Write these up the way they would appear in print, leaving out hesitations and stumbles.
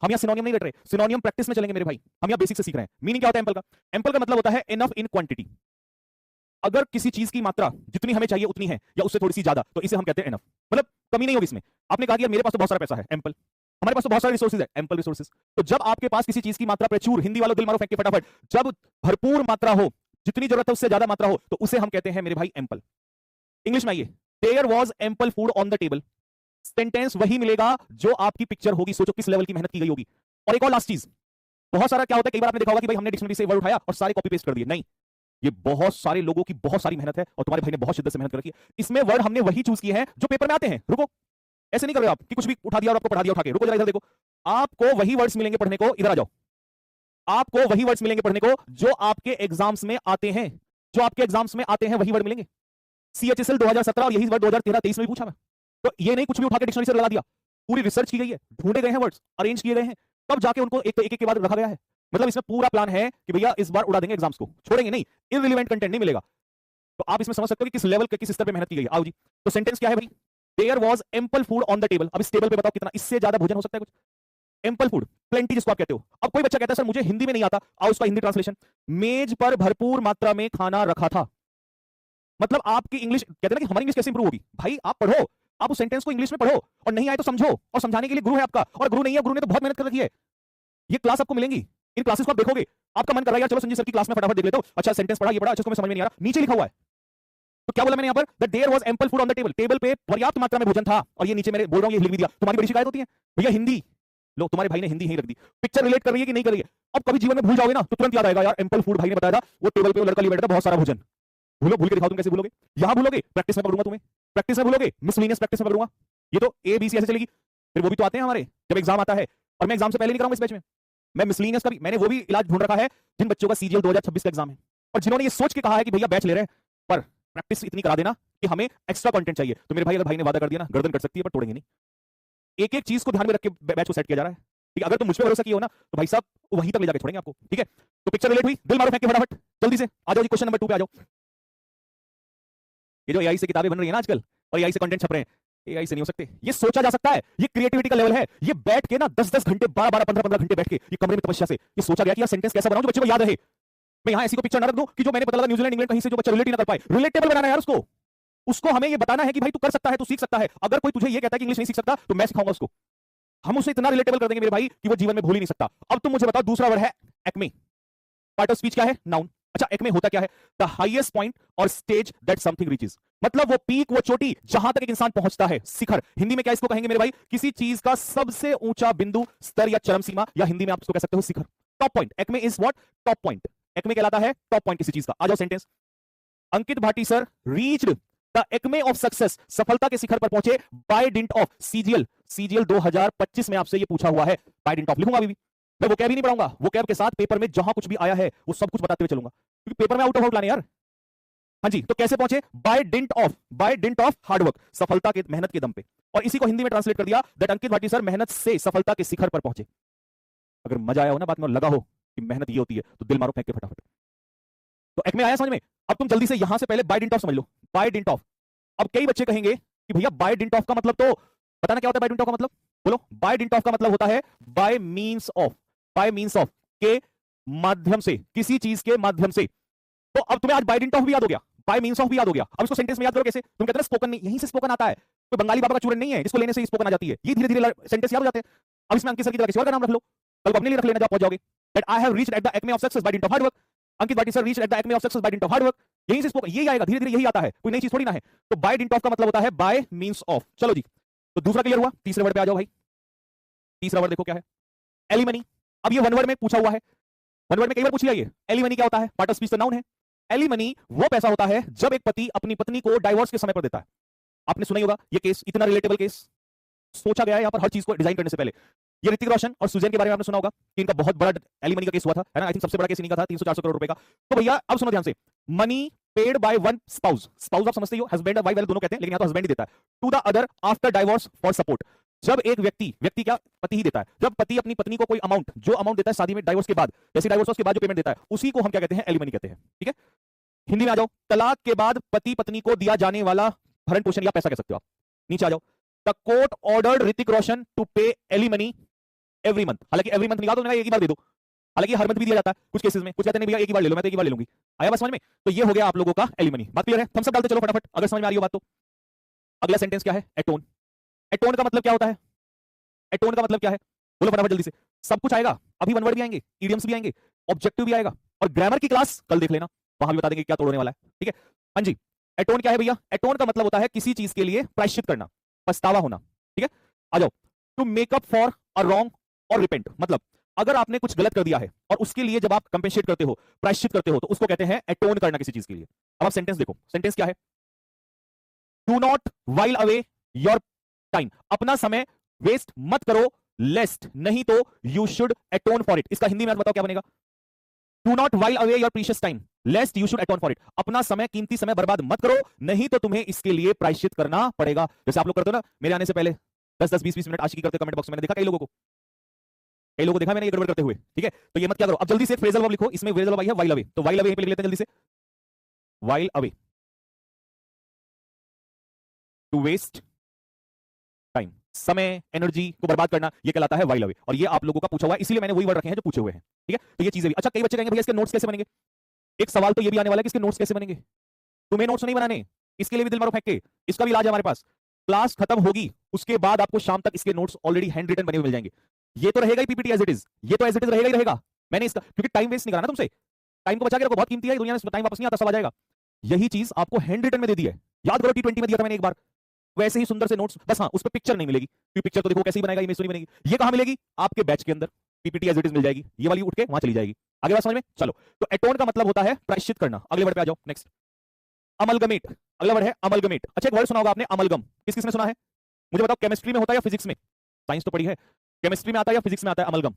हम यहाँ सिनोनियम नहीं रट रहे, सिनोनियम प्रैक्टिस में चलेंगे मेरे भाई, हम यहाँ बेसिक से सीख रहे हैं। मीनिंग क्या होता है एम्पल का? एम्पल का मतलब होता है इनफ इन क्वांटिटी। अगर किसी चीज की मात्रा जितनी हमें चाहिए उतनी है या उससे थोड़ी सी ज्यादा, तो इसे हम कहते हैं इनफ, मतलब कमी नहीं होगी इसमें। आपने कहा कि मेरे पास तो बहुत सारा पैसा है, एम्पल। हमारे पास तो बहुत सारे रिसोर्सेज है, एम्पल रिसोर्सेज। तो जब आपके पास किसी चीज की मात्रा प्रचुर, हिंदी वालों दिल मारो फेंक के फटाफट, जब भरपूर मात्रा हो, जितनी जरूरत है उससे ज्यादा मात्रा हो, तो उसे हम कहते हैं मेरे भाई एम्पल। इंग्लिश में आइए, there was ample food on the table. Sentence वही मिलेगा जो आपकी पिक्चर होगी, सोचो किस लेवल की मेहनत की गई होगी। और एक और लास्ट चीज, बहुत सारा क्या होता है, कई बार आपने देखा होगा कि भाई हमने डिक्शनरी से वर्ड उठाया और सारे कॉपी पेस्ट कर दिए। नहीं, ये बहुत सारे लोगों की बहुत सारी मेहनत है और तुम्हारे भाई ने बहुत शिद्दत से मेहनत कर रखी है। इसमें वर्ड हमने वही चूज किए हैं जो पेपर में आते हैं। रुको, ऐसे नहीं कर रहे हो आप कि कुछ भी उठा दिया और आपको पढ़ा दिया उठा के। रुको जरा इधर देखो, आपको वही वर्ड्स मिलेंगे पढ़ने को, इधर आ जाओ। आपको वही वर्ड्स मिलेंगे पढ़ने को जो आपके एग्जाम्स में आते हैं, जो आपके एग्जाम्स में आते हैं वही वर्ड मिलेंगे। CHSL 2017 और यही वर्ड 2013-23 में भी पूछा मैं। तो ये नहीं कुछ भी उठा के डिक्शनरी से लगा दिया, पूरी रिसर्च की गई है, ढूंढे गए हैं वर्ड्स, अरेंज किए गए हैं, तब जाके उनको एक एक के बाद रखा गया है। मतलब इसमें पूरा प्लान है कि भैया इस बार उड़ा देंगे एग्जाम्स को, छोड़ेंगे नहीं, इररिलेवेंट कंटेंट नहीं मिलेगा। तो आप इसमें समझ सकते हो कि किस लेवल के, किस स्तर पे मेहनत की गई है। आओ जी, तो सेंटेंस क्या है भाई? There was ample food on the table. अब इस टेबल पे बताओ कितना, इससे ज्यादा भोजन हो सकता है कुछ? एम्पल फूड, प्लेंटी जिसको आप कहते हो। अब कोई बच्चा कहता है सर मुझे हिंदी में नहीं आता, आओ उसका हिंदी ट्रांसलेशन, मेज पर भरपूर मात्रा में खाना रखा था। मतलब आपकी इंग्लिश, कहते हैं ना कि हमारी इंग्लिश कैसे इंप्रूव होगी? भाई आप पढ़ो, आप उस सेंटेंस को इंग्लिश में पढ़ो, और नहीं आए तो समझो, और समझाने के लिए गुरु है आपका, और गुरु नहीं है, गुरु ने तो बहुत मेहनत कर रखी है। ये क्लास आपको मिलेंगी, इन क्लासेस को आप देखोगे, आपका मन कर रहा है यार चलो संजय सर की क्लास में फटाफट देख लेता हूं, अच्छा सेंटेंस पढ़ा, ये पढ़ा, अच्छा इसको मैं समझ में नहीं आ रहा, नीचे लिखा हुआ है। तो क्या बोला मैंने यहाँ पर? That there was ample food on the table, table पे पर्याप्त मात्रा में भोजन था, और ये नीचे मैंने बोल रहा हूँ ये लिख भी दिया। तुम्हारी बड़ी शिकायत होती है भैया हिंदी, लो तुम्हारे भाई ने हिंदी यहीं रख दी, पिक्चर रिलेट कर रही है कि नहीं कर रही है। अब कभी जीवन में भूल जाओगे ना तो तुरंत याद आएगा यार एम्पल फूड भाई ने बताया था, वो टेबल पे वो लड़का लिए बैठा था, बहुत सारा भोजन। भूलो, भूल के दिखाओ, तुम कैसे भूलोगे? यहां भूलोगे, प्रैक्टिस में पकड़ूंगा तुम्हें, प्रैक्टिस में भूलोगे, मिसलिनियस प्रैक्टिस में पकड़ूंगा। ये तो ABC ऐसे चलेगी, फिर वो भी तो आते हैं हमारे जब एग्जाम आता है, और मैं एग्जाम से पहले नहीं कराऊंगा इस बैच में, मैं मिसलिनियस का भी, मैंने वो भी इलाज ढूंढ रखा है जिन बच्चों का CGL 2026 का एग्जाम है, और जिन्होंने ये सोच के कहा है कि भैया बैच ले रहे हैं पर प्रैक्टिस इतनी करा देना कि हमें एक्स्ट्रा कंटेंट चाहिए। तो मेरे भाई अगर भाई ने वादा कर दिया ना, गर्दन कट सकती है पर तोड़ेंगे नहीं। एक एक चीज को ध्यान में रख के बैच को सेट किया जा रहा है, ठीक है? अगर तुम मुझ पे भरोसा किए हो ना तो भाई साहब वहीं तक ले जाके छोड़ेंगे आपको, ठीक है? तो पिक्चर रिलेट हुई, दिल मारो फेंक के फटाफट, जल्दी से आ जाओ जी, क्वेश्चन नंबर 2 पे आ जाओ। ये जो AI से किताबें बन रही है ना आजकल, और AI से कंटेंट छप रहे हैं, AI से नहीं हो सकते, ये सोचा जा सकता है, ये क्रिएटिविटी का लेवल है। ये बैठ के ना 10-10 घंटे, 12-12, 15-15 घंटे बैठ के ये कमरे में तपस्या से ये सोचा गया कि यार सेंटेंस कैसा बनाऊं जो बच्चे को याद रहे। मैं यहाँ ऐसी को पिक्चर ना रख दूं कि जो मैंने पता लगा न्यूजीलैंड इंग्लैंड कहीं से जो बच्चा रिलेट ही ना कर पाए। रिलेटेबल बनाना है यार उसको, उसको हमें ये बताना है कि भाई तू कर सकता है, तू सीख सकता है। अगर कोई तुझे ये कहता है कि इंग्लिश नहीं सीख सकता तो मैं सिखाऊंगा उसको, हम उसे इतना रिलेटेबल कर देंगे मेरे भाई कि वो जीवन में भूल ही नहीं सकता। अब तुम मुझे बताओ, दूसरा वर्ड है एक्मे, पार्ट ऑफ स्पीच क्या है? नाउन। अच्छा एक्मे होता क्या है? द हाईएस्ट पॉइंट और स्टेज दैट समथिंग रीचेस, मतलब वो पीक, वो चोटी जहां तक एक इंसान पहुंचता है, शिखर। हिंदी में क्या इसको कहेंगे मेरे भाई? किसी चीज का सबसे ऊंचा बिंदु, स्तर या चरम सीमा, या हिंदी में आप इसको कह सकते हो शिखर, top point. Acme is what? Top point. Acme कहलाता है टॉप पॉइंट किसी चीज का। आ जाओ sentence, Ankit Bhati sir reached the acme of success, सफलता के शिखर पर पहुंचे बाय डिंट ऑफ CGL 2025 में आपसे ये पूछा हुआ है, बाय डिंट ऑफ लिखूंगा अभी भी, मैं वो कैब ही नहीं पढ़ाऊंगा, वो कैब के साथ पेपर में जहां कुछ भी आया है वो सब कुछ बताते हुए चलूंगा, क्योंकि पेपर में आउट ऑफ आउट लाने यार। हाँ जी, तो कैसे पहुंचे? बाय डिंट ऑफ हार्डवर्क, सफलता के, मेहनत के दम पे। और इसी को हिंदी में ट्रांसलेट कर दिया, दैट अंकित भाटी सर मेहनत से सफलता के शिखर पर पहुंचे। अगर मजा आया हो ना बात में और लगा हो कि मेहनत ये होती है तो दिल मारो फेंक के फटाफट। तो एक में आया समझ में? अब तुम जल्दी से यहां से पहले बाय डिंट ऑफ समझ लो, बाय डिंट ऑफ। अब कई बच्चे कहेंगे कि भैया बाय डिंट ऑफ का मतलब तो बताना क्या होता है? बाय डिंट ऑफ का मतलब बोलो। बाय डिंट ऑफ का मतलब होता है by means of, by means of के माध्यम से, किसी चीज के माध्यम से। तो अब तुम्हें आज बाय डिंट ऑफ भी याद हो गया, बाय मींस ऑफ भी याद हो गया। अब इसको सेंटेंस में याद करो कैसे? तुम कहते हो स्पोकन, नहीं, यहीं से स्पोकन आता है, कोई बंगाली बाबा का चूरन नहीं है जिसको लेने से स्पोकन आ जाती है। ये धीरे धीरे सेंटेंस याद हो जाते हैं। अब इसमें अंकित सर की तरह किसी और का नाम रख लो, कल को अपने लिए रख लेना जब पहुंच जाओगे, that I have reached at the acme of success by dint of hard work. Ankit Bhati sir reached at the acme of success by dint of hard work. यहीं से स्पोकन, यही आएगा धीरे धीरे, यही आता है, कोई नई चीज थोड़ी ना है। तो बाय डिंट ऑफ का मतलब होता है बाय मींस ऑफ। चलो जी, तो दूसरा क्लियर हुआ। तीसरे वर्ड पे आ जाओ भाई। तीसरा वर्ड देखो क्या है? एलिमनी। अब ये वन वर्ड में पूछा हुआ है, वन वर्ड में कई बार पूछ लिया ये। एलिमनी क्या होता है? पार्ट ऑफ स्पीच का नाउन है। एलिमनी वो पैसा होता है जब एक पति अपनी पत्नी को डाइवोर्स के समय पर देता है। आपने सुना ही होगा ये केस, इतना रिलेटेबल केस सोचा गया है यहां पर हर चीज को डिजाइन करने से पहले। ये ऋतिक रोशन और सुजैन के बारे में आपने सुना होगा कि इनका बहुत बड़ा एलिमनी का केस हुआ था, है ना? आई थिंक सबसे बड़ा केस इनका था, 300-400 करोड़ रुपए का। तो भैया अब सुनो ध्यान से, money paid by one spouse, spouse आप समझते ही हो, हस्बैंड और वाइफ दोनों कहते हैं, लेकिन यहां तो हस्बैंड ही देता है, to the other after divorce for support. जब एक व्यक्ति, व्यक्ति क्या, पति ही देता है, जब पति अपनी पत्नी को कोई अमाउंट, जो अमाउंट देता है शादी में डाइवोर्स के बाद, जैसे डाइवोर्स के बाद जो पेमेंट देता है, उसी को हम क्या कहते हैं? एलिमनी कहते हैं, ठीक है? हिंदी में आ जाओ, तलाक के बाद पति पत्नी को दिया जाने वाला भरण पोषण या पैसा कह सकते हो आप। नीचे आ जाओ, the court ordered Hrithik Roshan to pay alimony every month. हालांकि एवरी मंथ निकाल दो, एक ही बार दे दो, हालांकि हर मंथ भी दिया जाता है कुछ केसेस में, कुछ कहते हैं भैया एक ही बार ले लो, मैं तो एक ही बार ले लूंगी। आया बात समझ में? तो ये हो गया आप लोगों का एलिमनी। बात क्लियर है? थम्स अप डालते चलो फटाफट अगर समझ में आ रही हो बात तो। अगला सेंटेंस क्या है? एटोन। एटोन का मतलब क्या होता है? एटोन का मतलब क्या है? बोलो फटाफट जल्दी से। सब कुछ आएगा, अभी वन वर्ड भी आएंगे, इडियम्स भी आएंगे, ऑब्जेक्टिव भी आएगा, और ग्रामर की क्लास कल देख लेना, वहां भी बता देंगे क्या तोड़ने वाला है। ठीक है हाँ जी। एटोन क्या है भैया? एटोन का मतलब होता है किसी चीज के लिए प्रायश्चित करना, पछतावा होना। ठीक है आ जाओ। To make up for a wrong or repent, मतलब अगर आपने कुछ गलत कर दिया है और उसके लिए जब आप कंपेंसेट करते हो, प्रायश्चित करते हो, तो उसको कहते हैं एटोन करना किसी चीज के लिए। अब आप सेंटेंस देखो, सेंटेंस क्या है? Do not while away your time, अपना समय वेस्ट मत करो, लेस्ट नहीं तो you should atone for it. इसका हिंदी में बताओ क्या बनेगा? Do not while away your precious time lest you should atone for it, अपना समय, कीमती समय बर्बाद मत करो, नहीं तो तुम्हें इसके लिए प्रायश्चित करना पड़ेगा। जैसे आप लोग करते हो ना, मेरे आने से पहले 10-10 20-20 मिनट आशिकी करते कमेंट बॉक्स में, मैंने देखा कई लोगों को, कई लोगों को देखा मैंने ये गड़बड़ करते हुए। ठीक है तो ये मत क्या करो। अब जल्दी से फ्रेजल वर्ब लिखो, इसमें फ्रेजल वर्ब आई है वाइल अवे, तो वाइल अवे पे लिख लेते हैं जल्दी से, while away, to waste time, समय एनर्जी को बर्बाद करना, ये कहलाता है वाइल अवे। और ये आप लोगों का पूछा हुआ है, इसलिए मैंने वही वर्ड रखे हैं जो पूछे हुए हैं। ठीक है तो ये चीजें भी। अच्छा कई बच्चे कहेंगे भैया इसके नोट्स कैसे बनेंगे? एक सवाल तो ये भी आने वाला है कि इसके नोट्स कैसे बनेंगे? तुम्हें नोट्स नहीं बनाने, इसके लिए भी दिल मारो फेंक के, इसका भी इलाज है हमारे पास। क्लास खत्म होगी उसके बाद आपको शाम तक इसके नोट्स ऑलरेडी हैंड रिटन बने हुए मिल जाएंगे। ये तो रहेगा ही पीपीटी एज इट इज, ये तो एज इट इज रहेगा ही रहेगा। मैंने इसका क्योंकि टाइम वेस्ट नहीं कराना तुमसे, टाइम को बचा के रखो, बहुत कीमती है दुनिया में, टाइम वापस नहीं आता, सब आ जाएगा। यही चीज आपको हैंड रिटन में दे दी है, याद करो T20 में दिया था मैंने एक बार, वैसे ही सुंदर से नोट्स, बस हाँ उस पर पिक्चर नहीं मिलेगी, क्योंकि पिक्चर तो देखो कैसे ही बनाएगा, इमेज तो नहीं बनेगी। ये कहां मिलेगी? आपके बैच के अंदर पीपीटी एज इट इज मिल जाएगी, ये वाली उठ के वहां चली जाएगी। आगे बात समझ में? चलो तो एटोन का मतलब होता है प्रायश्चित करना। अगले वर्ड पे आ जाओ, नेक्स्ट अमलगमेट। अगला वर्ड है अमलगमेट। अच्छा एक वर्ड सुना होगा आपने अमलगम, किस किसने सुना है? मुझे बताओ केमिस्ट्री में होता है या फिजिक्स में? साइंस तो पढ़ी है, केमिस्ट्री में आता है या फिजिक्स में आता है अमलगम?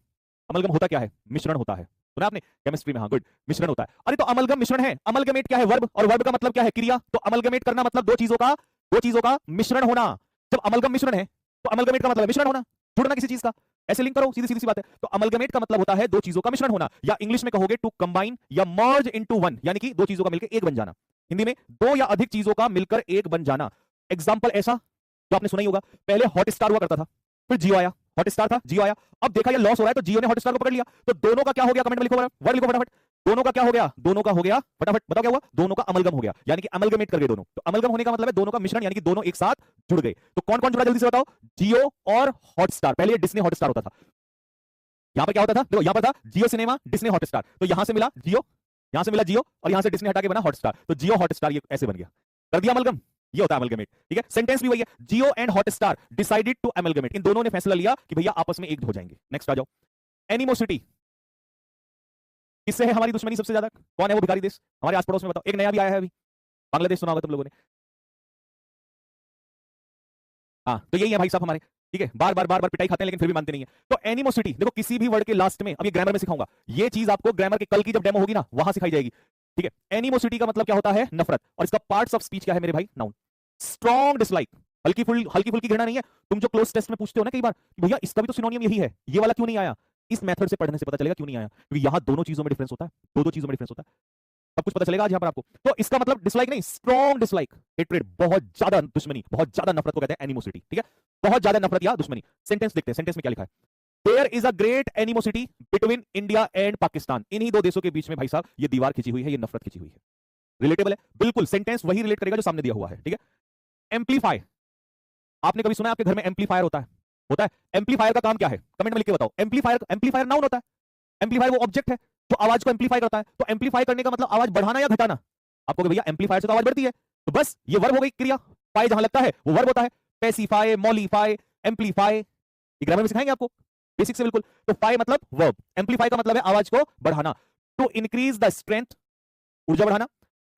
अमलगम होता क्या है? मिश्रण होता है, सुना आपने? केमिस्ट्री में, हाँ गुड, मिश्रण होता है। अरे तो अमलगम मिश्रण है, अमलगमेट क्या है? वर्ब, और वर्ब का मतलब क्या है? क्रिया। तो अमलगमेट करना मतलब दो चीजों का मिश्रण होना। जब अमलगम मिश्रण है तो अमलगमेट का मतलब मिश्रण होना, जुड़ना किसी चीज का, ऐसे लिंक करो, सीधी सीधी सी बात है। तो अमलगमेट का मतलब होता है दो चीजों का मिश्रण होना, या इंग्लिश में कहोगे टू कंबाइन या मर्ज इनटू वन, यानी कि दो चीजों का मिलकर एक बन जाना। हिंदी में दो या अधिक चीजों का मिलकर एक बन जाना। एग्जांपल ऐसा जो आपने सुना ही होगा, पहले हॉटस्टार हुआ करता था, फिर जियो आया, हॉटस्टार था जियो आया, अब देखा ये लॉस हो रहा है तो जियो ने हॉटस्टार को पकड़ लिया, तो दोनों का क्या हो गया? कमेंट में लिखो, वर्ड लिखो फटाफट। दोनों का क्या हो गया? दोनों का हो गया, फटाफट बताओ क्या हुआ? दोनों का अमलगम हो गया, यानी कि अमलगमेट कर गए दोनों। तो अमलगम होने का मतलब है दोनों का मिश्रण, यानी कि दोनों एक साथ जुड़ गए। तो कौन कौन जुड़ा जल्दी से बताओ? जियो और हॉटस्टार। पहले डिज्नी हॉटस्टार होता था, यहां पर क्या होता था? देखो यहां पर था जियो सिनेमा, डिज्नी हॉटस्टार, तो यहां से मिला जियो, यहां से मिला जियो, और यहां से डिज्नी हटा के बना हॉटस्टार, तो जियो हॉटस्टार ये ऐसे बन गया, कर दिया अमलगम। ये होता है अमलगमेट। ठीक है सेंटेंस भी वही है, Jio and Hotstar decided to amalgamate, इन दोनों ने फैसला लिया कि भैया आपस में एक हो जाएंगे। नेक्स्ट आ जाओ, एनिमोसिटी। किससे है हमारी दुश्मनी सबसे ज्यादा? कौन है वो भिखारी देश हमारे आस पड़ोस में? बताओ। एक नया भी आया है अभी, बांग्लादेश, सुना होगा तुम लोगों ने। हाँ तो यही है भाई साहब हमारे। ठीक है बार बार पिटाई खाते हैं लेकिन फिर भी मानते नहीं है। तो एनिमोसिटी देखो किसी भी वर्ड के लास्ट में, अब ये ग्रामर में सिखाऊंगा, ये चीज आपको ग्रामर के कल की जब डेमो होगी ना वहां सिखाई जाएगी। ठीक है एनिमोसिटी का मतलब क्या होता है? नफरत। और इसका पार्ट्स ऑफ स्पीच क्या है मेरे भाई? नाउन। स्ट्रॉन्ग डिसलाइक, हल्की फुल्की घृणा नहीं है। तुम जो क्लोज टेस्ट में पूछते हो ना कई बार, भैया इसका भी तो सिनोनियम यही है, ये वाला क्यों नहीं आया? इस मेथड से पढ़ने से पता चलेगा क्यों नहीं आया, क्योंकि यहां दोनों चीजों में डिफरेंस होता है, दो चीजों में डिफरेंस होता है, सब कुछ पता चलेगा आज यहां पर आपको। तो इसका मतलब डिसलाइक नहीं, स्ट्रॉन्ग डिसलाइक, हेट्रेड, बहुत ज्यादा दुश्मनी, बहुत ज्यादा नफरत को कहते हैं एनिमोसिटी। ठीक है बहुत ज्यादा नफरत या दुश्मनी। सेंटेंस देखते हैं, सेंटेंस में क्या लिखा है? There is a great animosity between India and Pakistan, इन्हीं दो देशों के बीच में भाई साहब ये दीवार खिंची हुई है, ये नफरत खिंची हुई है। रिलेटेबल है बिल्कुल, सेंटेंस वही रिलेट करेगा जो सामने दिया हुआ है। ठीक है एम्पलीफाई, आपने कभी सुना है आपके घर में एम्पलीफायर होता है? होता है। एम्पलीफायर का काम क्या है? कमेंट में लिख के बताओ। एम्पलीफायर नाउन होता है, एम्पलीफायर वो ऑब्जेक्ट है जो आवाज को एम्पलीफाई करता है। तो एम्पलीफाई करने का मतलब आवाज बढ़ाना या घटाना? आपको भैया एम्पलीफायर से तो आवाज बढ़ती है, तो बस ये वर्ब हो गई क्रिया, फाई जहां लगता है वो वर्ब होता है। पेसिफाई, मॉलिफाई, एम्पलीफाई, ये ग्रामर में सिखाएंगे आपको बेसिक से बिल्कुल। तो फाई मतलब वर्ब, एम्पलीफाई का मतलब है आवाज को बढ़ाना। टू इंक्रीज द स्ट्रेंथ, ऊर्जा बढ़ाना,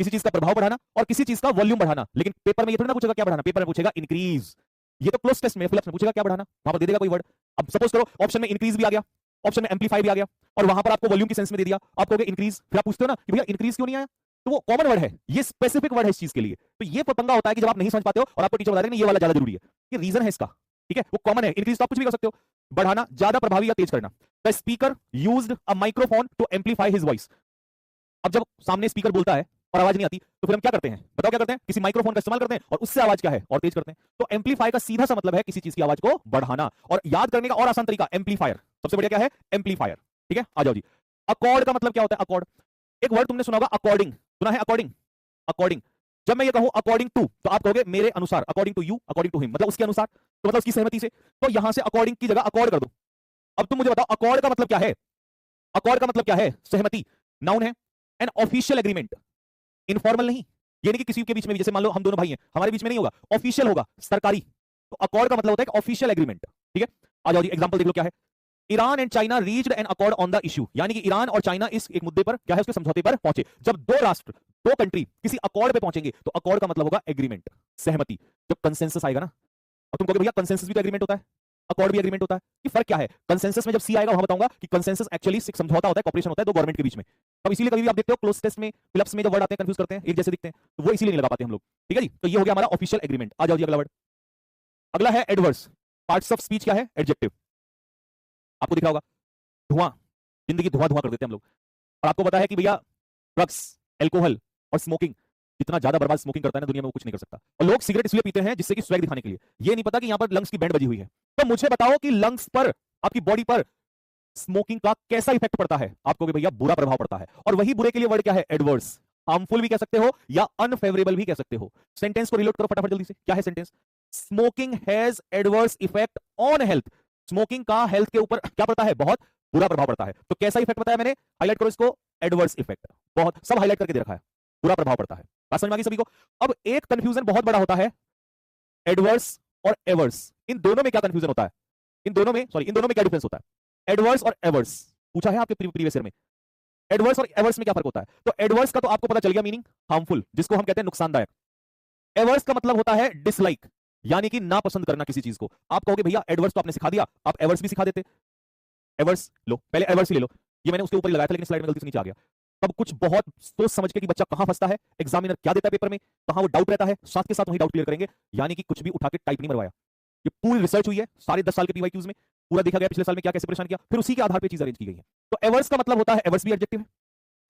किसी चीज का प्रभाव बढ़ाना, और किसी चीज का वॉल्यूम बढ़ाना। लेकिन पेपर में ये थोड़ी ना पूछेगा क्या बढ़ाना, पेपर में पूछेगा इंक्रीज। ये तो क्लोज टेस्ट में फिलअप में पूछेगा क्या बढ़ाना, वहां पर दे देगा कोई वर्ड। अब सपोज करो ऑप्शन में इंक्रीज भी आ गया, ऑप्शन में एम्पलीफाई भी आ गया, और वहां पर आपको वॉल्यूम की सेंस में दे दिया, आप कहोगे इंक्रीज, फिर आप पूछते हो ना कि भैया इंक्रीज क्यों नहीं आया, तो वो कॉमन वर्ड है, ये स्पेसिफिक वर्ड है इस चीज के लिए। तो ये पंगा होता है कि जब आप नहीं समझ पाते हो और आपको टीचर बता देंगे ये वाला ज्यादा जरूरी है, ये रीजन है इसका। ठीक है वो कॉमन है, इंक्रीज तो आप कुछ भी कर सकते हो, बढ़ाना, ज्यादा प्रभावी या तेज करना। The speaker used a microphone to amplify his voice. अब जब सामने स्पीकर बोलता है और आवाज नहीं आती तो फिर हम क्या करते हैं? बताओ क्या करते हैं? किसी माइक्रोफोन का इस्तेमाल करते हैं और उससे आवाज क्या है और तेज करते हैं। तो एम्पलीफाई का सीधा सा मतलब है किसी चीज की आवाज को बढ़ाना। और याद करने का और आसान तरीका एम्पलीफायर, सबसे बढ़िया क्या है? एम्पलीफायर। ठीक है, आ जाओ जी। अकॉर्ड का मतलब क्या होता है? अकॉर्ड, एक वर्ड तुमने सुना होगा अकॉर्डिंग, सुना है अकॉर्डिंग? अकॉर्डिंग, जब मैं ये कहूं अकॉर्डिंग टू, तो आप कहोगे मेरे अनुसार, according to you, according to him, मतलब उसके अनुसार, तो मतलब उसकी सहमति से। तो यहां से अकॉर्डिंग की जगह अकॉर्ड कर दो। अब तुम मुझे बताओ अकॉर्ड का मतलब क्या है? अकॉर्ड का मतलब क्या है? सहमति, नाउन है। एन ऑफिशियल एग्रीमेंट, इनफॉर्मल नहीं, ये नहीं कि किसी के बीच में भी, जैसे मान लो हम दोनों भाई हैं, हमारे बीच में नहीं होगा, ऑफिशियल होगा, सरकारी। तो अकॉर्ड का मतलब होता है ऑफिशियल एग्रीमेंट। ठीक है, आ जाओ जी, एग्जांपल देख लो क्या है। Iran and China reached N accord on the issue, यानी कि ईरान और चाइना इस एक मुद्दे पर क्या है, उसके समझौते पर पहुंचे। जब दो राष्ट्र, दो कंट्री किसी अकॉर्ड पे पहुंचेंगे तो अकॉर्ड का मतलब होगा एग्रीमेंट, सहमति। जब कंसेंसस आएगा ना, अब तुम कहोगे भैया कंसेंसस भी तो एग्रीमेंट होता है, अकॉर्ड भी एग्रीमेंट होता है, ये फर्क क्या है? कंसेंसस में जब सी आएगा वहां बताऊंगा कि कंसेंसस एक्चुअली समझौता होता है, कॉपरेशन होता है दो गवर्नमेंट के बीच में। अब इसीलिए कभी भी आप देखते हो क्लोज टेस्ट में, फिलअप्स में जब वर्ड आते हैं कंफ्यूज करते हैं, एक जैसे दिखते हैं, तो वो इसीलिए नहीं लगा पाते हम लोग। ठीक है जी, तो ये हो गया हमारा ऑफिशियल एग्रीमेंट। आ जाओ जी अगला वर्ड, अगला है एडवर्स। पार्ट्स ऑफ स्पीच क्या है? एडजेक्टिव। आपको दिख रहा होगा धुआं, जिंदगी धुआं धुआं कर देते हैं हम लोग। और आपको पता है कि भैया ड्रग्स, एल्कोहल और स्मोकिंग, जितना ज्यादा बर्बाद स्मोकिंग करता है ना दुनिया में, वो कुछ नहीं कर सकता। और लोग सिगरेट इसलिए पीते हैं जिससे कि स्वैग दिखाने के लिए, ये नहीं पता कि यहां पर लंग्स की बैंड बजी हुई है। तो मुझे बताओ कि लंग्स पर, आपकी बॉडी पर स्मोकिंग का कैसा इफेक्ट पड़ता है? आप कहोगे भैया बुरा प्रभाव पड़ता है, और वही बुरे के लिए वर्ड क्या है? एडवर्स। हार्मफुल भी कह सकते हो या अनफेवरेबल भी कह सकते हो। सेंटेंस को रिलोट करो फटाफट जल्दी से, क्या है sentence? Smoking has adverse effect on health. Smoking का हेल्थ के ऊपर क्या पड़ता है? बहुत बुरा प्रभाव पड़ता है। तो कैसा इफेक्ट बताया मैंने? हाईलाइट करो इसको, एडवर्स इफेक्ट। बहुत सब हाईलाइट करके दे रखा है, बुरा प्रभाव पड़ता है। बात समझ में आ गई सभी को? अब एक कंफ्यूजन बहुत बड़ा होता है, एडवर्स और एवर्स, इन दोनों में क्या कंफ्यूजन होता है? इन दोनों में, सॉरी, इन दोनों में क्या डिफरेंस होता है? एडवर्स और एवर्स पूछा है आपके प्रीवियस ईयर में। एडवर्स और एवर्स में क्या फर्क होता है? तो एडवर्स का तो आपको पता चल गया मीनिंग, हार्मफुल, जिसको हम कहते हैं नुकसानदायक। एवर्स का मतलब होता है डिसलाइक, यानी कि नापसंद करना किसी चीज को। आप कहोगे भैया एडवर्स तो आपने सिखा दिया, आप एवर्स भी सिखा देते। एवर्स लो, पहले एवर्स ही ले लो, ये मैंने उसके ऊपर ही लगाया था लेकिन स्लाइड में गलती से नीचे आ गया। तब कुछ बहुत सोच समझ के कि बच्चा कहां फंसता है, एग्जामिनर क्या देता है पेपर में, कहां वो डाउट रहता है, साथ के साथ वही डाउट क्लियर करेंगे। यानी कि कुछ भी उठा के टाइप नहीं मरवाया, ये पूरी रिसर्च हुई है, सारे 10 साल के पीवाईक्यूज में पूरा देखा गया, पिछले साल में क्या कैसे परेशान किया, फिर उसी के आधार पर चीज अरेंज की गई है। तो एवर्स का मतलब होता है, एवर्स भी एडजेक्टिव है,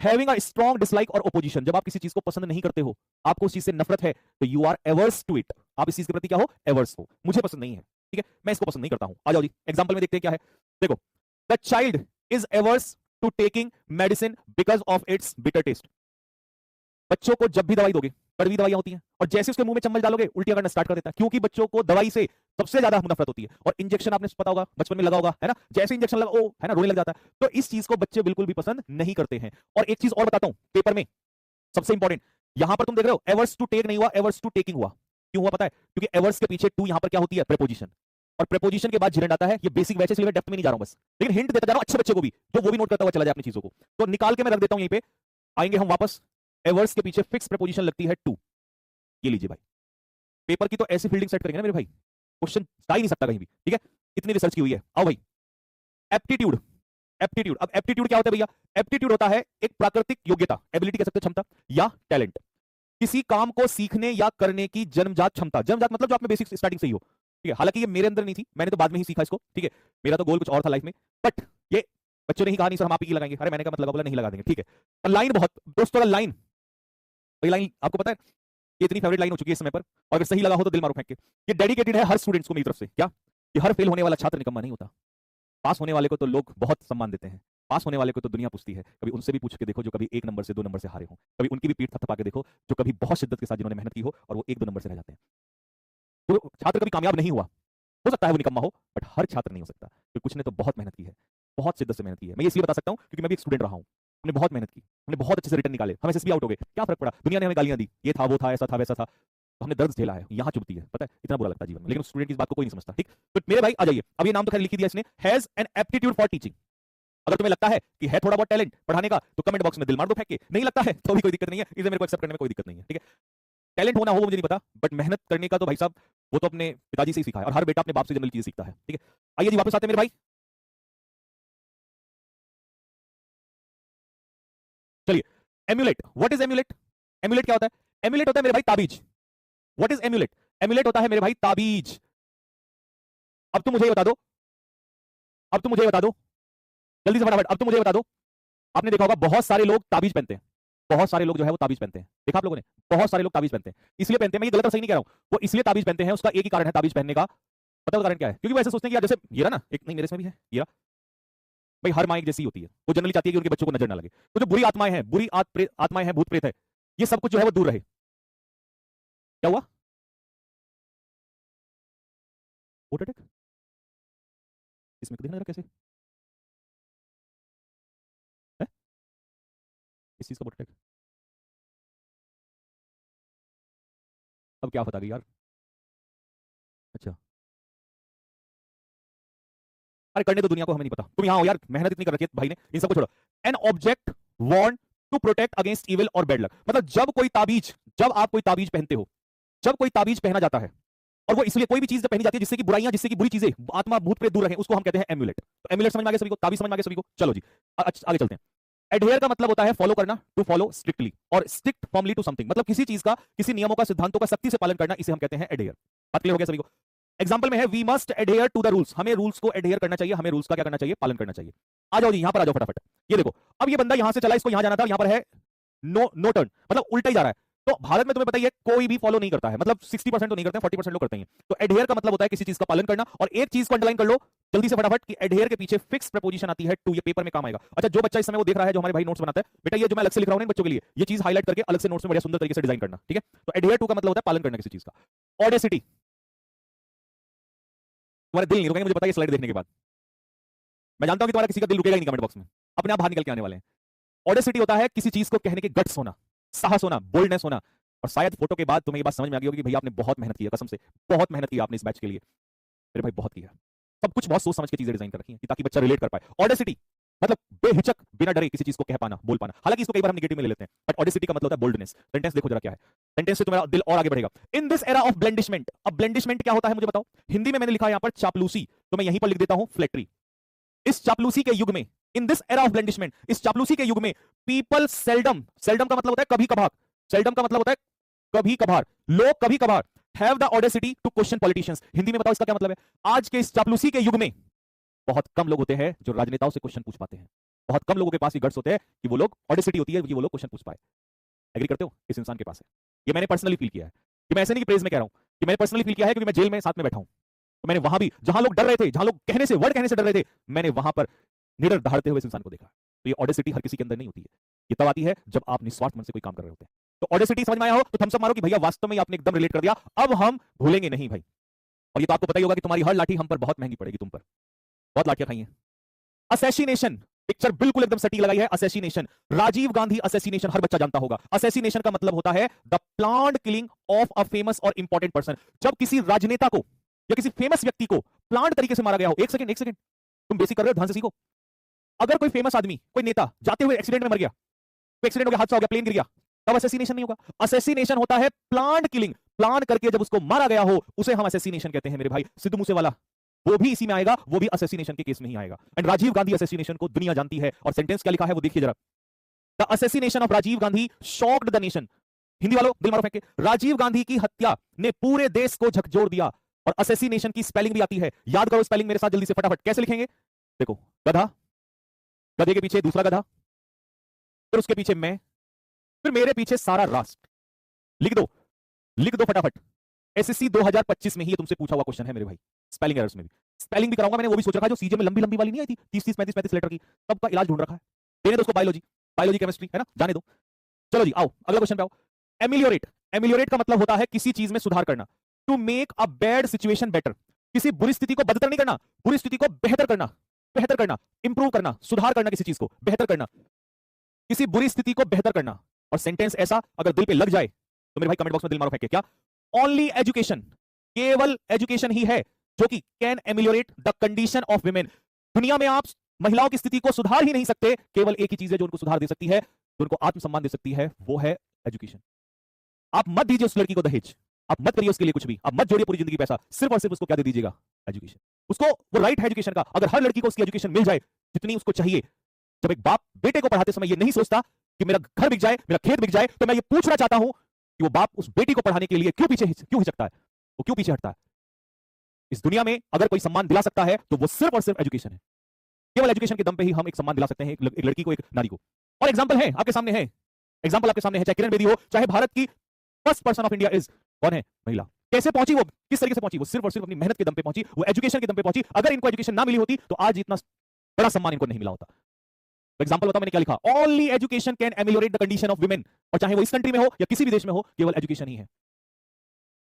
हैविंग अ स्ट्रांग डिसलाइक और ओपोजिशन। जब आप किसी चीज को पसंद नहीं करते हो, आपको उस चीज से नफरत है, तो you are averse to it. आप इस चीज के प्रति क्या हो? एवर्स हो। मुझे पसंद नहीं है, ठीक है, मैं इसको पसंद नहीं करता हूं। आ जाओ जी, एग्जांपल में देखते हैं क्या है। देखो, the child is averse to taking medicine because of its bitter taste. बच्चों को जब भी दवाई दोगे, कड़वी दवाइयां होती हैं, और जैसे उसके मुंह में चम्मच डालोगे उल्टियां करना स्टार्ट कर देता है, क्योंकि बच्चों को दवाई से सबसे ज्यादा नफरत होती है। और इंजेक्शन आपने पता होगा बचपन में लगा होगा, है ना, जैसे इंजेक्शन लगा ओ है ना, रोने लग जाता है। तो इस चीज को बच्चे बिल्कुल भी पसंद नहीं करते हैं। और एक चीज और बताता हूं, पेपर में सबसे इंपॉर्टेंट, यहां पर तुम देख रहे हो एवर्स टू टेक नहीं हुआ, एवर्स टू टेकिंग हुआ। क्यों हुआ पता है? क्योंकि एवर्स के पीछे टू यहां पर क्या होती है? प्रीपोजिशन, और प्रीपोजिशन के बाद जिरेंड आता है। ये बेसिक वैसे इसलिए डेप्थ में नहीं जा रहा हूं बस, लेकिन हिंट देता जा रहा हूं अच्छे बच्चे को भी, जो वो भी नोट करता हुआ चला जाए अपनी चीजों को। तो निकाल के मैं रख देता हूं यहीं पे, आएंगे हम वापस। एवर्स के पीछे फिक्स प्रीपोजिशन लगती है टू, ये लीजिए भाई। पेपर की तो ऐसी फील्डिंग सेट करेंगे ना मेरे भाई, क्वेश्चन जा ही नहीं सकता कहीं भी। ठीक है, इतनी रिसर्च की हुई है। आओ भाई, एप्टीट्यूड। एप्टीट्यूड, अब एप्टीट्यूड क्या होता है भैया? एप्टीट्यूड होता है एक प्राकृतिक योग्यता, एबिलिटी कह सकते हो, क्षमता या टैलेंट, किसी काम को सीखने या करने की जन्मजात क्षमता। जन्मजात मतलब जो आप में बेसिक स्टार्टिंग से ही हो। ठीक है, हालांकि ये मेरे अंदर नहीं थी, मैंने तो बाद में ही सीखा इसको। ठीक है, मेरा तो गोल कुछ और था लाइफ में, बट ये बच्चों ने ही कहा नहीं सर हम आप ही लगाएंगे। अरे मैंने कहा मतलब बोला नहीं लगा देंगे। ठीक है, लाइन बहुत दोस्तों, लाइन, लाइन आपको पता है ये इतनी फेवरेट लाइन हो चुकी है इस समय पर, और अगर सही लगा हो तो दिल मारो फेंक के। ये डेडिकेटेड है हर स्टूडेंट्स को मेरी तरफ से। क्या कि हर फेल होने वाला छात्र निकम्मा नहीं होता, पास होने वाले को तो लोग बहुत सम्मान देते हैं, पास होने वाले को तो दुनिया पूछती है। कभी उनसे भी पूछ के देखो जो कभी 1 नंबर से 2 नंबर से हारे हो, कभी उनकी भी पीठ थपथपा के देखो जो कभी बहुत शिद्दत के साथ जिन्होंने मेहनत की हो और वो 1-2 नंबर से रह जाते हैं। तो छात्र कभी कामयाब नहीं हुआ, हो सकता है वो निकम्मा हो, बट हर छात्र नहीं हो सकता, क्योंकि कुछ ने तो बहुत मेहनत की है, बहुत शिद्दत से मेहनत की है। मैं ये इसलिए बता सकता हूं क्योंकि मैं भी एक स्टूडेंट रहा हूं, हमने बहुत मेहनत की, हमने बहुत अच्छे से रिटर्न निकाले, हम एसएसबी आउट हो गए, क्या फर्क पड़ा? दुनिया ने हमें गालियां दी, ये था वो था ऐसा था वैसा था, तो हमने दर्द झेला है, यहाँ चुभती है, पता है, इतना बुरा लगता है जीवन में, लेकिन स्टूडेंट की इस बात को कोई नहीं समझता। ठीक, तो मेरे भाई आ जाइए, अब ये नाम तो खैर लिख दिया इसने, has an aptitude for teaching. अगर तुम्हें लगता है कि है थोड़ा बहुत टैलेंट पढ़ाने का, तो कमेंट बॉक्स में दिल मार दो फेंक के, नहीं लगता है तो भी कोई दिक्कत नहीं है, इसे मेरे को एक्सेप्ट करने में कोई दिक्कत नहीं है। ठीक है, टैलेंट होना हो मुझे नहीं पता, बट मेहनत करने का तो भाई साहब वो तो अपने पिताजी से ही सीखा है, और हर बेटा अपने बाप से जनरल चीज सीखता है। ठीक है, आइए जी वापस आते हैं मेरे भाई। चलिए, emulate, what is emulate? Emulate क्या होता है? एम्यूलेट होता है मेरे भाई ताबीज। What is emulate? एम्यूलेट होता है मेरे भाई ताबीज। अब तुम मुझे बता दो, अब तुम मुझे बता दो जल्दी से फटाफट, अब तुम मुझे बता दो, आपने देखा होगा बहुत सारे लोग ताबीज पहनते हैं, बहुत सारे लोग जो है वो ताबीज पहनते हैं, देखा आप लोगों ने? बहुत सारे लोग ताबीज पहनते हैं, इसलिए पहनते हैं, मैं ये गलत और सही नहीं कह रहा हूं, वो इसलिए ताबीज पहनते हैं, उसका एक ही कारण है ताबीज पहनने का। पता है कारण क्या है? क्योंकि वो ऐसे सोचते हैं कि यार जैसे ये रहा ना एक, नहीं मेरे इसमें भी है ये रहा, भाई हर माँ एक जैसी होती है, वो जनरली चाहती है कि उनके बच्चों को नजर ना लगे। तो जो बुरी आत्माएं हैं, बुरी आत्माएं हैं, भूत प्रेत है, ये सब कुछ जो है वो दूर रहे। क्या हुआ? Vote attack? इसमें देखना जरा कैसे है, इस चीज का वोट अटैक। अब क्या बता गई यार? अच्छा, अरे करने दो दुनिया को, हमें नहीं पता। तुम यहां हो यार, मेहनत इतनी कर रखी है भाई ने, इन सबको छोड़ो। An object want to protect against evil or bad luck, मतलब जब कोई ताबीज, जब आप कोई ताबीज पहनते हो, जब कोई ताबीज पहना जाता है, और वो इसलिए कोई भी चीज जब पहनी जाती है जिससे कि बुराइयां, जिससे कि बुरी चीजें, आत्मा भूत प्रेत दूर रहे, उसको हम कहते हैं एम्यूलेट। तो एम्यूलेट समझ में आ गया सभी को, ताबीज समझ में आ गया सभी को? चलो जी आगे चलते हैं। एडहेयर का मतलब होता है फॉलो करना, टू फॉलो स्ट्रिक्टली, और स्ट्रिक्ट फॉर्मली टू समथिंग, मतलब किसी चीज का, किसी नियमों का, सिद्धांतों का सख्ती से पालन करना, इसे हम कहते हैं एडहेयर। बात क्लियर हो गया सभी को? एग्जांपल में है we must adhere to the rules, हमें रूल्स को एडहेयर करना चाहिए, हमें रूल्स का क्या करना चाहिए? पालन करना चाहिए। आ जाओ जी, यहां पर आ जाओ फटाफट। ये देखो, अब ये बंदा यहां से चला, इसको यहां जाना था, यहां पर है नो टर्न, मतलब उल्टा ही जा रहा है। तो भारत में तुम्हें पता ही है कोई भी फॉलो नहीं करता है, मतलब 60% तो नहीं करते हैं, 40% लोग करते हैं। तो एडहेयर का मतलब होता है किसी चीज का पालन करना। और एक चीज को अंडरलाइन कर लो जल्दी से फटाफट कि एडहेयर के पीछे फिक्स प्रपोजिशन आती है टू, ये पेपर में काम आएगा। अच्छा, जो बच्चा इस समय वो देख रहा है, जो हमारे भाई नोट्स बनाता है, बेटा ये जो मैं अलग से लिख रहा हूं बच्चों के लिए, ये चीज हाईलाइट करके अलग से नोट्स में बढ़िया सुंदर तरीके से डिजाइन करना, ठीक है? तो एडहेयर टू का मतलब होता है पालन करना किसी चीज का। ऑडेसिटी, तुम्हारे दिल नहीं रुकेंगे मुझे पता है स्लाइड देखने के बाद, मैं जानता हूं कि तुम्हारा किसी का दिल रुकेगा ही नहीं कमेंट बॉक्स में, अपने आप बाहर निकल के आने वाले हैं। ऑडेसिटी होता है किसी चीज को कहने के गट्स होना, साहस होना, बोल्डनेस होना। और शायद फोटो के बाद तुम्हें ये बात समझ में आ गई होगी कि भैया आपने बहुत मेहनत की है, कसम से बहुत मेहनत की आपने इस बैच के लिए, मेरे भाई बहुत किया। सब कुछ बहुत सोच समझ के चीजें डिजाइन कर रखी हैं ताकि बच्चा रिलेट कर पाए। ऑडेसिटी मतलब बेहिचक, बिना डरे किसी चीज को कह पाना, बोल पाना। हालांकि इसको कई बार हम नेगेटिव में ले लेते हैं, बट ऑडेसिटी का मतलब होता है बोल्डनेस। सेंटेंस देखो जरा क्या है, सेंटेंस से तुम्हारा दिल और आगे बढ़ेगा। इन दिस एरा ऑफ ब्लेंडिशमेंट, अब ब्लेंडिशमेंट क्या होता है मुझे बताओ? हिंदी में मैंने लिखा है यहां पर चापलूसी, तो मैं यहीं पर लिख देता हूं फ्लैटरी। इस चापलूसी के युग में, इन दिस एरा ऑफ ब्लेंडिशमेंट, इस चापलूसी के युग में, पीपल सेल्डम, सेल्डम का मतलब होता है कभी कभार, सेल्डम का मतलब होता है कभी कभार, लोग कभी कभार, have the audacity to question politicians. Hindi में बताओ इसका क्या मतलब है? आज के इस चापलूसी के युग में बहुत कम लोग होते हैं जो राजनेताओं से क्वेश्चन पूछ पाते हैं, बहुत कम लोगों के पास ये गट्स होते हैं कि वो लोग, ऑडेसिटी होती है कि वो लोग क्वेश्चन पूछ पाए। एग्री करते हो? इस इंसान के पास है। ये मैंने पर्सनली फील किया है, कि मैं ऐसे नहीं कि प्रेज में कह रहा हूं, कि मैंने पर्सनली फील किया है, क्योंकि मैं जेल में साथ में बैठा हूं, तो मैंने वहां भी जहां लोग डर रहे थे, जहां लोग कहने से, वर्ड कहने से डर रहे थे, मैंने वहां पर निडर दहाड़ते हुए इस इंसान को देखा। तो ये ऑडेसिटी हर किसी के अंदर नहीं होती है, ये तब आती है जब आप निस्वार्थ मन से कोई काम कर रहे होते हैं। तो ऑडेसिटी समझ में आया हो तो थम्स अप मारो कि भैया वास्तव में आपने एकदम रिलेट कर दिया, अब हम भूलेंगे नहीं भाई। और ये तो आपको पता ही होगा कि तुम्हारी हर लाठी हम पर बहुत महंगी पड़ेगी, तुम पर बहुत लाठियां खाई हैं। असैसिनेशन, पिक्चर बिल्कुल एकदम सटीक लगाई है। असैसिनेशन, राजीव गांधी असैसिनेशन हर बच्चा जानता होगा। असैसिनेशन का मतलब होता है the planned killing of a famous और इंपॉर्टेंट पर्सन। जब किसी राजनेता को या किसी फेमस व्यक्ति को प्लान्ड तरीके से मारा गया हो। एक सेकंड तुम बेसिक कर रहे हो, ध्यान से सीखो। अगर कोई फेमस आदमी, कोई नेता जाते हुए एक्सीडेंट में मर गया, कोई एक्सीडेंट हो गया, हादसा हो गया, प्लेन गिर गया, तब असैसिनेशन नहीं होगा। असैसिनेशन होता है प्लान्ड किलिंग, प्लान करके जब उसको मारा गया हो उसे हम असैसिनेशन कहते हैं। मेरे भाई सिद्धू मूसेवाला वो भी इसी में आएगा, वो भी असैसिनेशन के केस में ही आएगा। एंड राजीव गांधी असैसिनेशन को दुनिया जानती है, और सेंटेंस क्या लिखा है वो देखिए जरा। The assassination of Rajiv Gandhi shocked the nation. Hindi वालों दिल मारो फेंक के, राजीव गांधी की हत्या ने पूरे देश को झकझोर दिया। और असैसिनेशन की स्पेलिंग भी आती है, याद करो स्पेलिंग मेरे साथ जल्दी से फटाफट। कैसे लिखेंगे? देखो, गधा, गधे के पीछे दूसरा गधा, फिर उसके पीछे मैं, फिर मेरे पीछे सारा राष्ट्र। लिख दो फटाफट। एसएससी 2025 में ही ये तुमसे पूछा हुआ क्वेश्चन है मेरे भाई, स्पेलिंग एरर्स में भी। स्पेलिंग भी कराऊंगा, मैंने वो भी सोच रखा है, जो सीजे में लंबी लंबी वाली नहीं आई थी 30 35 लेटर की, तब का इलाज ढूंढ रखा है। देने दो उसको बायोलॉजी केमिस्ट्री है ना, जाने दो। चलो जी आओ अगला क्वेश्चन पे आओ। एमिलियोरेट, एमिलियोरेट का मतलब होता है किसी चीज में सुधार करना। To make a bad situation better, किसी बुरी स्थिति को बदतर नहीं करना, बुरी स्थिति को बेहतर करना, इंप्रूव करना, सुधार करना, किसी चीज को बेहतर करना, किसी बुरी स्थिति को बेहतर करना। और सेंटेंस ऐसा अगर दिल पे लग जाए तो मेरे भाई कमेंट बॉक्स में दिल मारो फेंके। क्या? ओनली एजुकेशन, केवल एजुकेशन ही है जो कि can ameliorate the condition of women. दुनिया में आप महिलाओं की स्थिति को सुधार ही नहीं सकते, केवल एक ही चीज है जो उनको सुधार दे सकती है, जो उनको आत्मसम्मान दे सकती है, वो है एजुकेशन। आप मत दीजिए उस लड़की को दहेज, आप मत करिए उसके लिए कुछ भी, आप मत जोड़िए पूरी जिंदगी पैसा, सिर्फ और सिर्फ उसको क्या दे दीजिएगा? एजुकेशन। उसको वो राइट है एजुकेशन का। अगर हर लड़की को उसकी एजुकेशन मिल जाए जितनी उसको चाहिए, जब एक बाप बेटे को पढ़ाते समय ये नहीं सोचता कि मेरा घर बिक जाए, मेरा खेत बिक जाए, तो मैं ये पूछना चाहता हूं कि वो बाप उस बेटी को पढ़ाने के लिए क्यों हिचकता है, वो क्यों पीछे हटता है? इस दुनिया में अगर कोई सम्मान दिला सकता है तो वो सिर्फ और सिर्फ एजुकेशन है। केवल एजुकेशन के दम पे ही हम एक सम्मान दिला सकते हैं एक लड़की को, एक नारी को। और एग्जांपल है आपके सामने है, चाहे किरण बेदी हो, चाहे भारत की first person of India is, कौन है? महिला। कैसे पहुंची वो, किस तरीके से पहुंची? वो सिर्फ और सिर्फ अपनी मेहनत के दम पे पहुंची, वो एजुकेशन के दम पे पहुंची। अगर इनको एजुकेशन ना मिली होती तो आज इतना बड़ा सम्मान इनको नहीं मिला होता। एग्जांपल बताओ मैंने क्या लिखा, only education can ameliorate the condition of women, और चाहे वो इस कंट्री में हो या किसी भी देश में हो, केवल एजुकेशन ही है।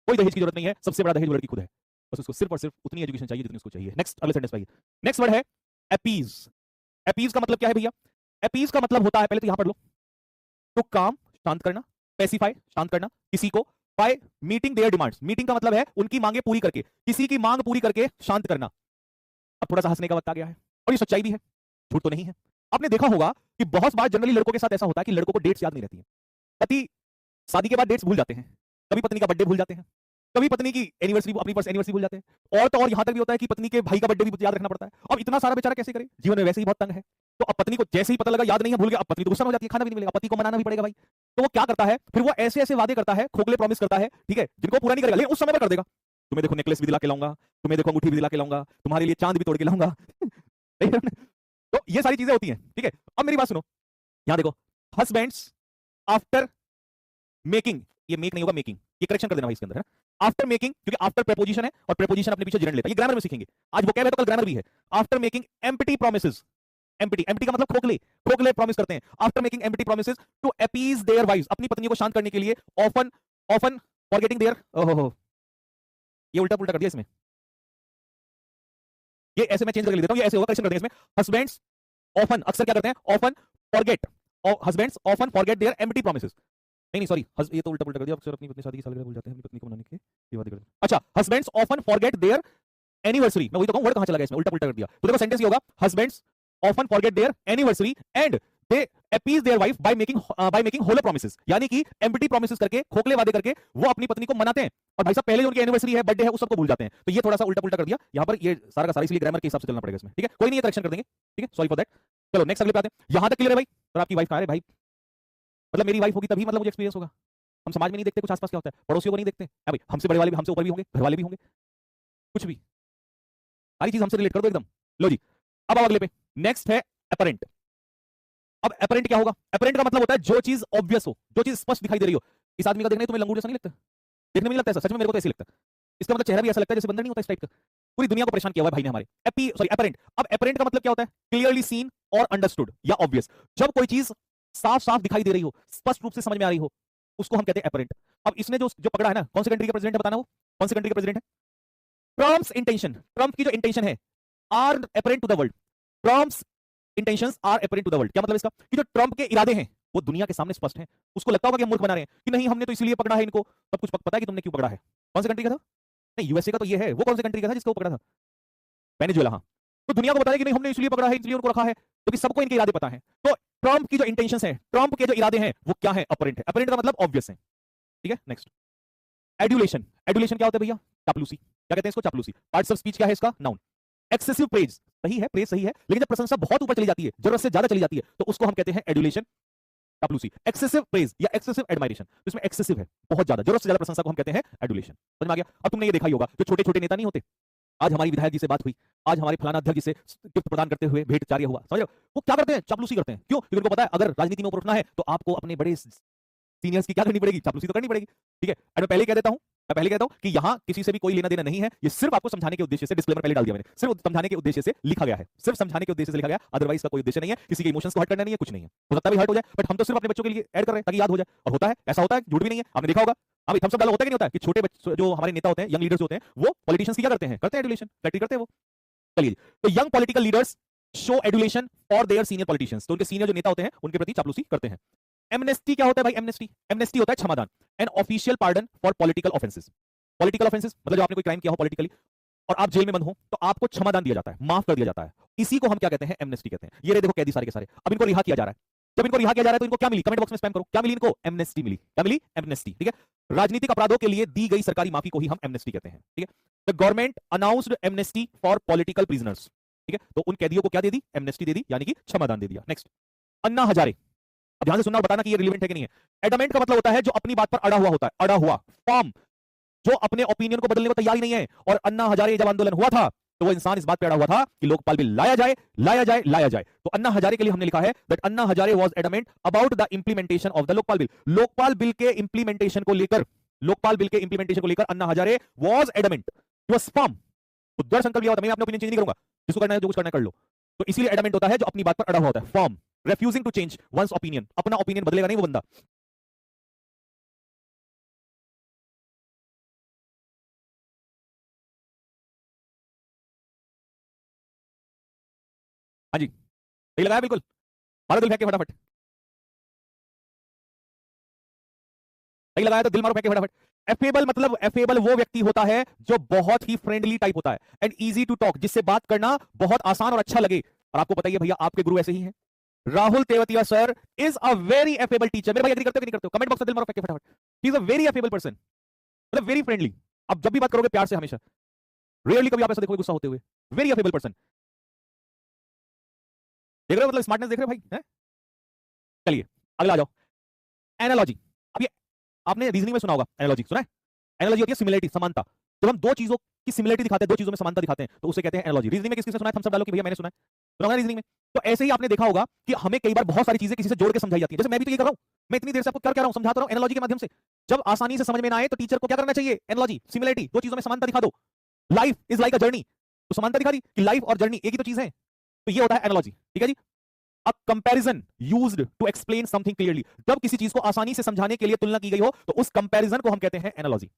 कोई दहेज की जरूरत नहीं है, सबसे बड़ा दहेज लड़की खुद है, बस उसको सिर्फ और सिर्फ उतनी एजुकेशन चाहिए जितनी उसको चाहिए। नेक्स्ट अगले सेंटेंस पे आइए। नेक्स्ट वर्ड है अपीज। अपीज का मतलब क्या है भैया? अपीज का मतलब होता है, पहले तो यहां पढ़ लो, टू काम शांत करना, पेसिफाई शांत करना किसी को, by meeting their demands, meeting का मतलब है उनकी मांगे पूरी करके, किसी की मांग पूरी करके शांत करना। अब थोड़ा सा हंसने का वक्त आ गया है, और ये सच्चाई भी है, झूठ तो नहीं है। आपने देखा होगा कि बहुत बार जनरली लड़कों के साथ ऐसा होता है कि लड़कों को डेट्स याद नहीं रहती है। पति शादी के बाद डेट्स भूल जाते हैं, कभी पत्नी का बर्थडे भूल जाते हैं, कभी पत्नी की एनिवर्सरी, अपनी फर्स्ट एनिवर्सरी भूल जाते हैं, और तो और यहां तक भी होता है कि पत्नी के भाई का बर्थडे भी याद रखना पड़ता है। अब इतना सारा बेचारा कैसे करे, जीवन में वैसे ही बहुत तंग है। तो अब पत्नी को जैसे ही पता लगा याद नहीं है, भूल गया, अब पत्नी तो गुस्सा हो जाती है, खाना भी नहीं मिलेगा, पति को मनाना भी पड़ेगा भाई। तो वो क्या करता है, फिर वो ऐसे ऐसे वादे करता है, खोखले प्रॉमिस करता है, ठीक है, जिनको पूरा नहीं करेगा लेकिन उस समय पर कर देगा। तुम्हें देखो नेकलेस भी दिला के लाऊंगा, तुम्हें देखो अंगूठी भी दिला के लाऊंगा, तुम्हारे लिए चांद भी तोड़ के लाऊंगा। तो ये सारी चीजें होती हैं, ठीक है। अब मेरी बात सुनो, यहां देखो, हस्बैंड्स आफ्टर मेकिंग, ये मेक नहीं होगा मेकिंग, ये करेक्शन कर देना भाई इसके अंदर है, आफ्टर मेकिंग, क्योंकि आफ्टर प्रेपोजिशन है और प्रेपोजिशन अपने पीछे जिरंड लेता है, ये ग्रामर में सीखेंगे आज, वो क्या है तो कल ग्रामर भी है। After making empty promises, empty, empty का मतलब खोखले, खोखले प्रॉमिस करते हैं। After making empty promises to appease their wives, अपनी पत्नियों को शांत करने के लिए, ऑफन ऑफन फॉरगेटिंग देयर, ओहो ये उल्टा पुल्टा कर दिया इसमें, ये ऐसे मैं चेंज करके लिख देता हूं, ये ऐसे होगा, करेक्शन कर देंगे इसमें। हस्बैंड्स ऑफन, अक्सर क्या करते हैं, often forget, husbands often forget their empty promises, नहीं नहीं सॉरी, ये तो उल्टा पुल्टा कर दिया, अक्सर अपनी पत्नी शादी की सालगिरह भूल जाते हैं अपनी पत्नी को मनाने के, ये बात कर। अच्छा, husbands often forget their anniversary, मैं वही तो कहूं, वर्ड कहां चला गया इसमें, उल्टा पुल्टा कर दिया। तो देखो सेंटेंस ये होगा, husbands often forget their anniversary and they appease their wife by making hollow promises, यानी कि एम्प्टी प्रोमिसेस करके, खोखले वादे करके वो अपनी पत्नी को मनाते हैं, और भाई साहब पहले जो उनकी एनिवर्सरी है, बर्थडे है, उस सबको भूल जाते हैं। तो ये थोड़ा सा उल्टा पुल्टा कर दिया यहां पर, ये सारा का सारा इसलिए ग्रामर के हिसाब से चलना पड़ेगा इसमें, ठीक है, कोई नहीं, ये करेक्शन कर देंगे, ठीक है, सॉरी फॉर दैट। चलो नेक्स्ट अगले पे आते हैं, यहां तक क्लियर है भाई? और आपकी वाइफ कहां है भाई? मतलब मेरी वाइफ होगी तभी मतलब मुझे एक्सपीरियंस होगा। हम समाज में नहीं देखते कुछ आसपास क्या होता है, पड़ोसियों को नहीं देखते है भाई, हमसे बड़े वाले भी, हमसे ऊपर भी होंगे, घर वाले भी होंगे, कुछ भी, सारी चीज हमसे रिलेट कर दो एकदम। लो जी, अब आओ अगले पे, नेक्स्ट है अपरेंट। अब अपरेंट क्या होगा? अपरेंट का मतलब होता है जो चीज ऑब्वियस हो, जो चीज स्पष्ट दिखाई दे रही हो। इस आदमी का देखने तुम्हें लंगूर जैसा नहीं लगता? देखने में नहीं लगता ऐसा, सच में मेरे को तो ऐसे लगता है। इसका मतलब चेहरा भी ऐसा लगता है जैसे बंदर नहीं होता इस टाइप का। पूरी दुनिया को परेशान किया हुआ है भाई ने हमारे। अपरेंट। अब अपरेंट का मतलब क्या होता है? क्लियरली सीन और अंडरस्टूड या ऑब्वियस। जब कोई चीज साफ साफ दिखाई दे रही हो, स्पष्ट रूप से समझ में आ रही हो, उसको हम कहते हैं अपरेंट। अब इसने जो जो पकड़ा है ना, कौन सी कंट्री का प्रेसिडेंट है बताना, वो कौन सी कंट्री का प्रेसिडेंट है? ट्रम्प्स इंटेंशन, ट्रम्प की जो इंटेंशन है are apparent to the world. Trump's intentions are apparent to the world. क्या मतलब इसका? कि जो ट्रम्प के इरादे हैं वो दुनिया के सामने स्पष्ट हैं। उसको लगता होगा कि हम मूर्ख बना रहे हैं कि नहीं, हमने तो इसलिए पकड़ा है इनको, सब कुछ पता है कि तुमने क्यों पकड़ा है। कौन सी कंट्री का था? नहीं, यूएसए का तो ये है। वो कौन सी कंट्री का था जिसको पकड़ा था? वेनेजुएला। हाँ, तो दुनिया को बता कि नहीं, हमने इसलिए पकड़ा है, इसलिए उनको रखा है, क्योंकि सबको इनके इरादे पता है। तो ट्रम्प की जो इंटेंशंस है, ट्रम्प के जो इरादे हैं वो क्या है? अपरेंट है। अपरेंट का मतलब ऑब्वियस है, ठीक है। Next, adulation. एडुलेशन क्या होता है भैया? चापलूसी। क्या कहते हैं इसको? चापलूसी। पार्ट्स ऑफ स्पीच क्या है इसका? नाउन। एक्सेसिव प्रेज, सही है, प्रेज सही है, लेकिन जब प्रशंसा बहुत ऊपर चली जाती है, जरूरत से ज्यादा चली जाती है, तो उसको हम कहते हैं एडुलेशन, चापलूसी। एक्सेसिव प्रेज या एक्सेसिव एडमायरेशन, तो इसमें एक्सेसिव है, बहुत ज्यादा, जरूरत से ज्यादा प्रशंसा को हम कहते हैं एडुलेशन। समझ में आ गया? अब तुमने ये देखा ही होगा, जो छोटे छोटे नेता नहीं होते, आज हमारी विधायक जी से बात हुई, आज हमारे फलाना अध्यक्ष जी से गिफ्ट प्रदान करते हुए भेंट कार्य हुआ, समझ रहे हो? वो क्या करते हैं? चापलूसी करते हैं। क्यों? क्योंकि उनको पता है अगर राजनीति में ऊपर उठना है तो आपको अपने बड़े सीनियर्स की क्या करनी पड़ेगी? चापलूसी तो करनी पड़ेगी, ठीक है। और मैं पहले कह देता हूं, मैं पहले कहता हूं कि यहां किसी से भी कोई लेना देना नहीं है, ये सिर्फ आपको समझाने के उद्देश्य से, डिस्क्लेमर पहले डाल दिया मैंने, सिर्फ समझाने के उद्देश्य से लिखा गया है, सिर्फ समझाने के उद्देश्य से लिखा गया, अदरवाइज का कोई उद्देश्य नहीं है, किसी के इमोशंस को हर्ट करना नहीं है, कुछ नहीं है। हो सकता है भी हर्ट हो जाए, बट हम तो सिर्फ अपने बच्चों के लिए ऐड कर रहे हैं ताकि याद हो जाए, और होता है, ऐसा होता है, झूठ भी नहीं है, आपने देखा होगा। अभी थम्स अप डाला होता है कि नहीं होता है कि छोटे बच्चे जो हमारे नेता होते हैं, यंग लीडर्स होते हैं, वो पॉलिटिशियंस की क्या करते हैं? करते हैं एडुलेशन, प्रैक्टिस करते हैं वो। चलिए, तो young political leaders show adulation for their senior politicians, तो उनके सीनियर जो नेता होते हैं उनके प्रति चापलूसी करते हैं। एमनेस्टी क्या होता है भाई? एमनेस्टी, एमनेस्टी होता है क्षमादान, an official pardon for political offences. Political offences मतलब जब आपने कोई क्राइम किया हो पॉलिटिकली और आप जेल में बंद हो, तो आपको क्षमादान दिया जाता है, माफ कर दिया जाता है, इसी को हम क्या कहते हैं? एमनेस्टी कहते हैं। ये रहे देखो कैदी सारे के सारे, अब इनको रिहा किया जा रहा है। जब इनको रिहा किया जा रहा है तो इनको क्या मिली? कमेंट बॉक्स में स्पैम करो, क्या मिली इनको? एमनेस्टी मिली। क्या मिली? एमनेस्टी, ठीक है। राजनीतिक अपराधों के लिए दी गई सरकारी माफी को ही हम एमनेस्टी कहते हैं, ठीक है। The government announced amnesty for political prisoners, ठीक है। तो उन कैदियों को क्या दे दी? एमनेस्टी दे दी, यानी कि क्षमादान दे दिया। नेक्स्ट, अन्ना हजारे। अब ध्यान से सुनना और बताना कि ये रिलेवेंट है कि नहीं है। एडमेंट का मतलब होता है जो अपनी बात पर अड़ा हुआ होता है, अड़ा हुआ, फॉर्म, जो अपने ओपिनियन को बदलने को तैयार ही नहीं है। और अन्ना हजारे जब आंदोलन हुआ था तो वो इंसान इस बात पे अड़ा हुआ था कि लोकपाल बिल लाया जाए, लाया जाए, लाया जाए। तो अन्ना हजारे के लिए हमने लिखा है that Anna Hazare was adamant about the implementation of the Lokpal bill. Lokpal bill के इंप्लीमेंटेशन को लेकर, लोकपाल बिल के इंप्लीमेंटेशन को लेकर Anna Hazare was adamant, he was firm. तो दृढ़ संकल्प लिया होता, मैं अपना ओपिनियन चेंज नहीं करूंगा, जिसको करना है जो कुछ करना है कर लो। तो इसीलिए एडामेंट होता है जो अपनी बात पर अड़ा हुआ होता है। Firm, refusing to change one's opinion, अपना ओपिनियन बदलेगा नहीं वो बंदा। हाँ जी, सही लगाया बिल्कुल। मारो दिल फेंक के फटाफट। सही लगाया तो दिल मारो फेंक के फटाफट। एफेबल मतलब एफेबल वो व्यक्ति होता है जो बहुत ही फ्रेंडली टाइप होता है एंड इजी टू टॉक, जिससे बात करना बहुत आसान और अच्छा लगे। और आपको बताइए भैया आपके गुरु ऐसे ही हैं। Rahul Tewatia sir is a very affable teacher. मेरे भाई एग्री करते हो कि नहीं करते हो? कमेंट बॉक्स में दिल मारो फेंक के फटाफट। He is a very affable person, मतलब वेरी फ्रेंडली। आप जब भी बात करोगे प्यार से हमेशा, रेयरली कभी आप ऐसा देखोगे गुस्सा होते हुए। Very affable person. देख रहे हो मतलब स्मार्टनेस देख रहे हो भाई है? चलिए अगला आ जाओ। एनालॉजी। अब ये आपने रीजनिंग में सुना होगा, एनालॉजी सुना है? एनालॉजी होती है सिमिलरिटी, समानता। जब हम दो चीजों की सिमिलरिटी दिखाते हैं, दो चीजों में समानता दिखाते हैं, तो उसे कहते हैं एनालॉजी। रीजनिंग में किसने सुना है? थम्स अप डालो कि भैया मैंने सुना है। सुना है रीजनिंग में? तो ऐसे ही आपने देखा होगा कि हमें कई बार बहुत सारी चीजें किसी से जोड़ के समझाई जाती है। जैसे मैं भी तो ये कर रहा हूं, मैं इतनी देर से आपको क्या रहा हूं, समझाता रहा हूं एनालॉजी के माध्यम से। जब आसानी से समझ में ना आए तो टीचर को क्या करना चाहिए? एनालॉजी, सिमिलरिटी, दो चीजों में समानता दिखा दो। Life is like a journey, तो समानता दिखा दी कि लाइफ और जर्नी एक ही तो चीज है। तो ये होता है एनालॉजी। ठीक है जी। A comparison used to explain something clearly, जब किसी चीज को आसानी से समझाने के लिए तुलना की गई हो तो उस कंपैरिजन को हम कहते हैं analogy.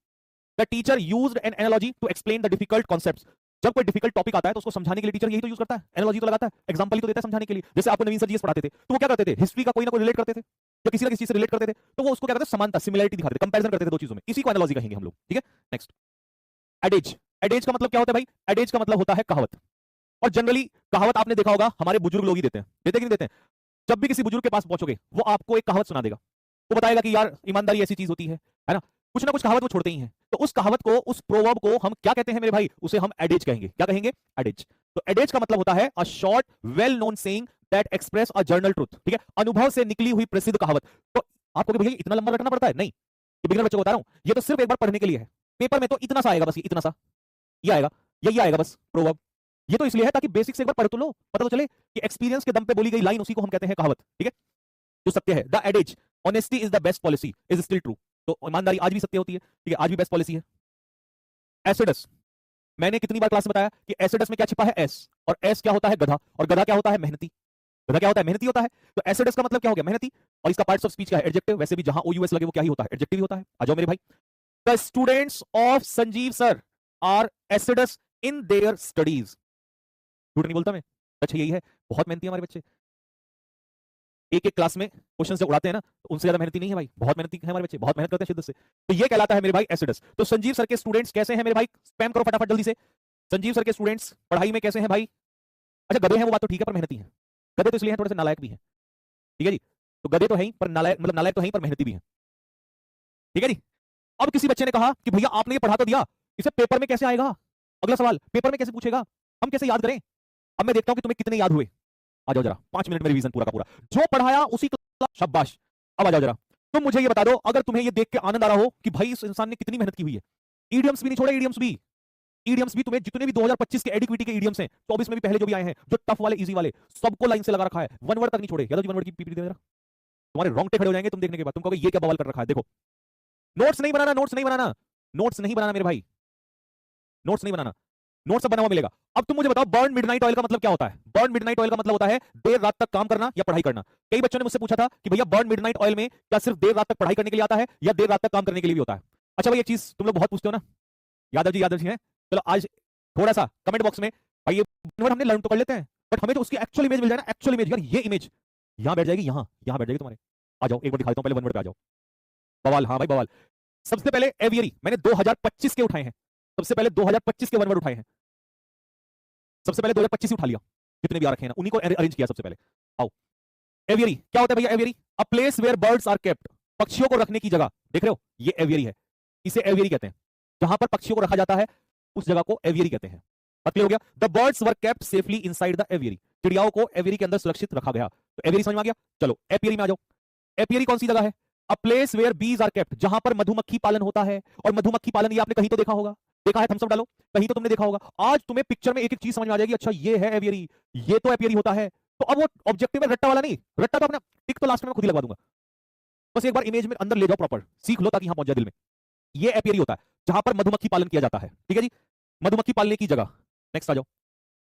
The teacher used an analogy to explain the difficult concepts. जब कोई डिफिकल्ट टॉपिक आता है तो उसको समझाने के लिए टीचर यही तो यूज करता है, एनालॉजी तो लगाता है, एग्जांपल ही तो देता है समझाने के लिए। जैसे आपको नवीन सर जी पढ़ाते थे तो वो क्या करते थे? हिस्ट्री का कोई ना कोई रिलेट करते थे, या किसी ना किसी चीज से रिलेट करते थे, तो वो उसको क्या करते थे? समानता, सिमिलरिटी दिखाते थे, कंपैरिजन करते थे दो चीजों में। इसी को एनालॉजी कहेंगे हम लोग। ठीक है, नेक्स्ट। एडेज। एडेज का मतलब क्या होता है भाई? एडेज का मतलब होता है कहावत। और जनरली कहावत आपने देखा होगा हमारे बुजुर्ग लोग ही देते हैं, देते कि नहीं देते हैं? जब भी किसी बुजुर्ग के पास पहुंचोगे वो आपको एक कहावत सुना देगा। वो बताएगा कि यार ईमानदारी ऐसी चीज होती है ना? कुछ ना कुछ कहावत वो छोड़ते ही हैं। तो उस कहावत को, उस प्रोवर्ब को हम क्या कहते हैं मेरे भाई? उसे हम एडेज कहेंगे। क्या कहेंगे? एडेज। तो एडेज का मतलब होता है a short well known saying that express a journal truth. ठीक है, अनुभव से निकली हुई प्रसिद्ध कहावत। तो आपको भैया इतना लंबा रटना पड़ता है? नहीं, ये बिगिनर बच्चों को बता रहा हूं, ये तो सिर्फ एक बार पढ़ने के लिए है। पेपर में तो इतना सा आएगा, बस ये इतना सा, ये आएगा, ये आएगा बस प्रोवर्ब। ये तो इसलिए है ताकि बेसिक से एक बार पढ़ तो लो, पता तो चले कि एक्सपीरियंस के दम पे बोली गई लाइन, उसी को हम कहते हैं कहावत। ठीक है, जो सत्य है। The adage honesty is the best policy is still true. तो ईमानदारी आज भी सत्य होती है। ठीक है, आज भी बेस्ट पॉलिसी है। एसिडस। मैंने कितनी बार क्लास में बताया कि एसिडस में क्या छिपा है? एस। और एस क्या होता है? गधा। और गधा क्या होता है? मेहनती। गधा क्या होता है? मेहनती होता है। तो एसिडस का मतलब क्या हो गया? मेहनती। और इसका पार्ट्स ऑफ स्पीच क्या है? एडजेक्टिव। वैसे भी जहां ओयूएस लगे वो क्या ही होता है? एडजेक्टिव ही होता है। आ जाओ मेरे भाई। The students of Sanjeev sir are assiduous in their studies. झूठ नहीं बोलता मैं, अच्छा यही है। बहुत मेहनती है हमारे बच्चे। एक एक क्लास में क्वेश्चन जब उड़ाते हैं ना, तो उनसे ज्यादा मेहनती नहीं है भाई, बहुत मेहनती है हमारे बच्चे, बहुत मेहनत करते हैं शिद्दत से। तो ये कहलाता है मेरे भाई एसिडस। तो संजीव सर के स्टूडेंट्स कैसे हैं मेरे भाई? स्पैम करो फटाफट जल्दी से। संजीव सर के स्टूडेंट्स पढ़ाई में कैसे हैं भाई? अच्छा गधे हैं वो बात तो ठीक है, पर मेहनती हैं। गधे तो इसलिए हैं थोड़े से नालायक भी हैं। ठीक है जी। तो गधे तो है ही, पर नालायक, मतलब नालायक तो है ही पर मेहनती भी हैं। ठीक है जी। अब किसी बच्चे ने कहा कि भैया आपने ये पढ़ा तो दिया, इसे पेपर में कैसे आएगा? अगला सवाल, पेपर में कैसे पूछेगा? हम कैसे याद करें? अब मैं देखता हूं कि तुम्हें कितने याद हुए। आ जाओ जरा, 5 मिनट में रिवीजन पूरा का पूरा, जो पढ़ाया उसी का। शाबाश। अब आ जाओ जरा, तुम मुझे ये बता दो, अगर तुम्हें ये देख के आनंद आ रहा हो कि भाई इस इंसान ने कितनी मेहनत की हुई है। ईडियम्स भी नहीं छोड़े, ईडियम्स भी। ईडियम्स भी तुम्हें जितने भी 2025 के एडिक्विटी के ईडियम्स हैं, 24 में भी पहले जो भी आए हैं, जो टफ वाले, इजी वाले, सबको लाइन से लगा रखा है। वन वर्ड तक नहीं छोड़े। यादव जी वन वर्ड की पीपीटी दे जरा। तुम्हारे रोंगटे खड़े हो जाएंगे तुम देखने के बाद, तुम कहोगे ये क्या बवाल कर रखा है। देखो, नोट्स नहीं बनाना, नोट्स नहीं बनाना, नोट्स नहीं बनाना मेरे भाई, नोट्स नहीं बनाना। नोट्स सब बना हुआ मिलेगा। अब तुम मुझे बताओ, बर्न मिडनाइट ऑयल का मतलब क्या होता है? बर्न मिडनाइट ऑयल का मतलब होता है देर रात तक काम करना या पढ़ाई करना। कई बच्चों ने मुझसे पूछा था कि भैया बर्न मिडनाइट ऑयल में क्या सिर्फ देर रात तक पढ़ाई करने के लिए आता है या देर रात तक काम करने के लिए भी होता है? अच्छा भाई, ये चीज तुम लोग बहुत पूछते हो ना, यादव जी हैं। चलो आज थोड़ा सा कमेंट बॉक्स में भाई ये वर्ड हमने लर्न तो कर लेते हैं, बट हमें तो उसकी एक्चुअल इमेज मिल जाए ना, एक्चुअल इमेज। यार ये इमेज यहां बैठ जाएगी, यहां बैठ जाएगी तुम्हारे। आ जाओ एक बार दिखा देता हूं, पहले वन वर्ड पे आ जाओ। बवाल, हाँ भाई बवाल। सबसे पहले एवियरी मैंने 2025 के उठाए हैं। सबसे पहले 2025 के वन वर्ड उठाए हैं। सबसे पहले 2025 ही उठा लिया, जितने भी आ रखे हैं ना उन्हीं को अरेंज किया सबसे पहले। आओ, एवियरी क्या होता है भैया? Aviary a place where birds are kept, पक्षियों को रखने की जगह। देख रहे हो, ये एवियरी है, इसे एवियरी कहते हैं। जहां पर पक्षियों को रखा जाता है उस जगह को एवियरी कहते हैं। क्लियर हो गया? The birds were kept safely inside the aviary, चिड़ियाओं को एवियरी के अंदर सुरक्षित रखा गया। तो एवियरी समझ में आ गया। चलो एपियरी में आ जाओ। एपियरी कौन सी जगह है? अ place where bees are kept, जहां पर मधुमक्खी पालन होता है। और मधुमक्खी पालन ये आपने कहीं तो देखा होगा, देखा है? थम्स अप डालो, कहीं तो तुमने देखा होगा। आज तुम्हें पिक्चर में एक एक चीज समझ में आ जाएगी। अच्छा ये है एवियरी, ये तो एपियरी होता है। तो अब वो ऑब्जेक्टिव है, रट्टा वाला नहीं। रट्टा तो अपना टिक तो लास्ट में खुद ही लगवा दूंगा। बस एक बार इमेज में अंदर ले जाओ, प्रॉपर सीख लो ताकि यहां पहुंच जाए दिल में। ये एपियरी होता है जहां पर मधुमक्खी पालन किया जाता है। ठीक है जी, मधुमक्खी पालने की जगह। नेक्स्ट आ जाओ।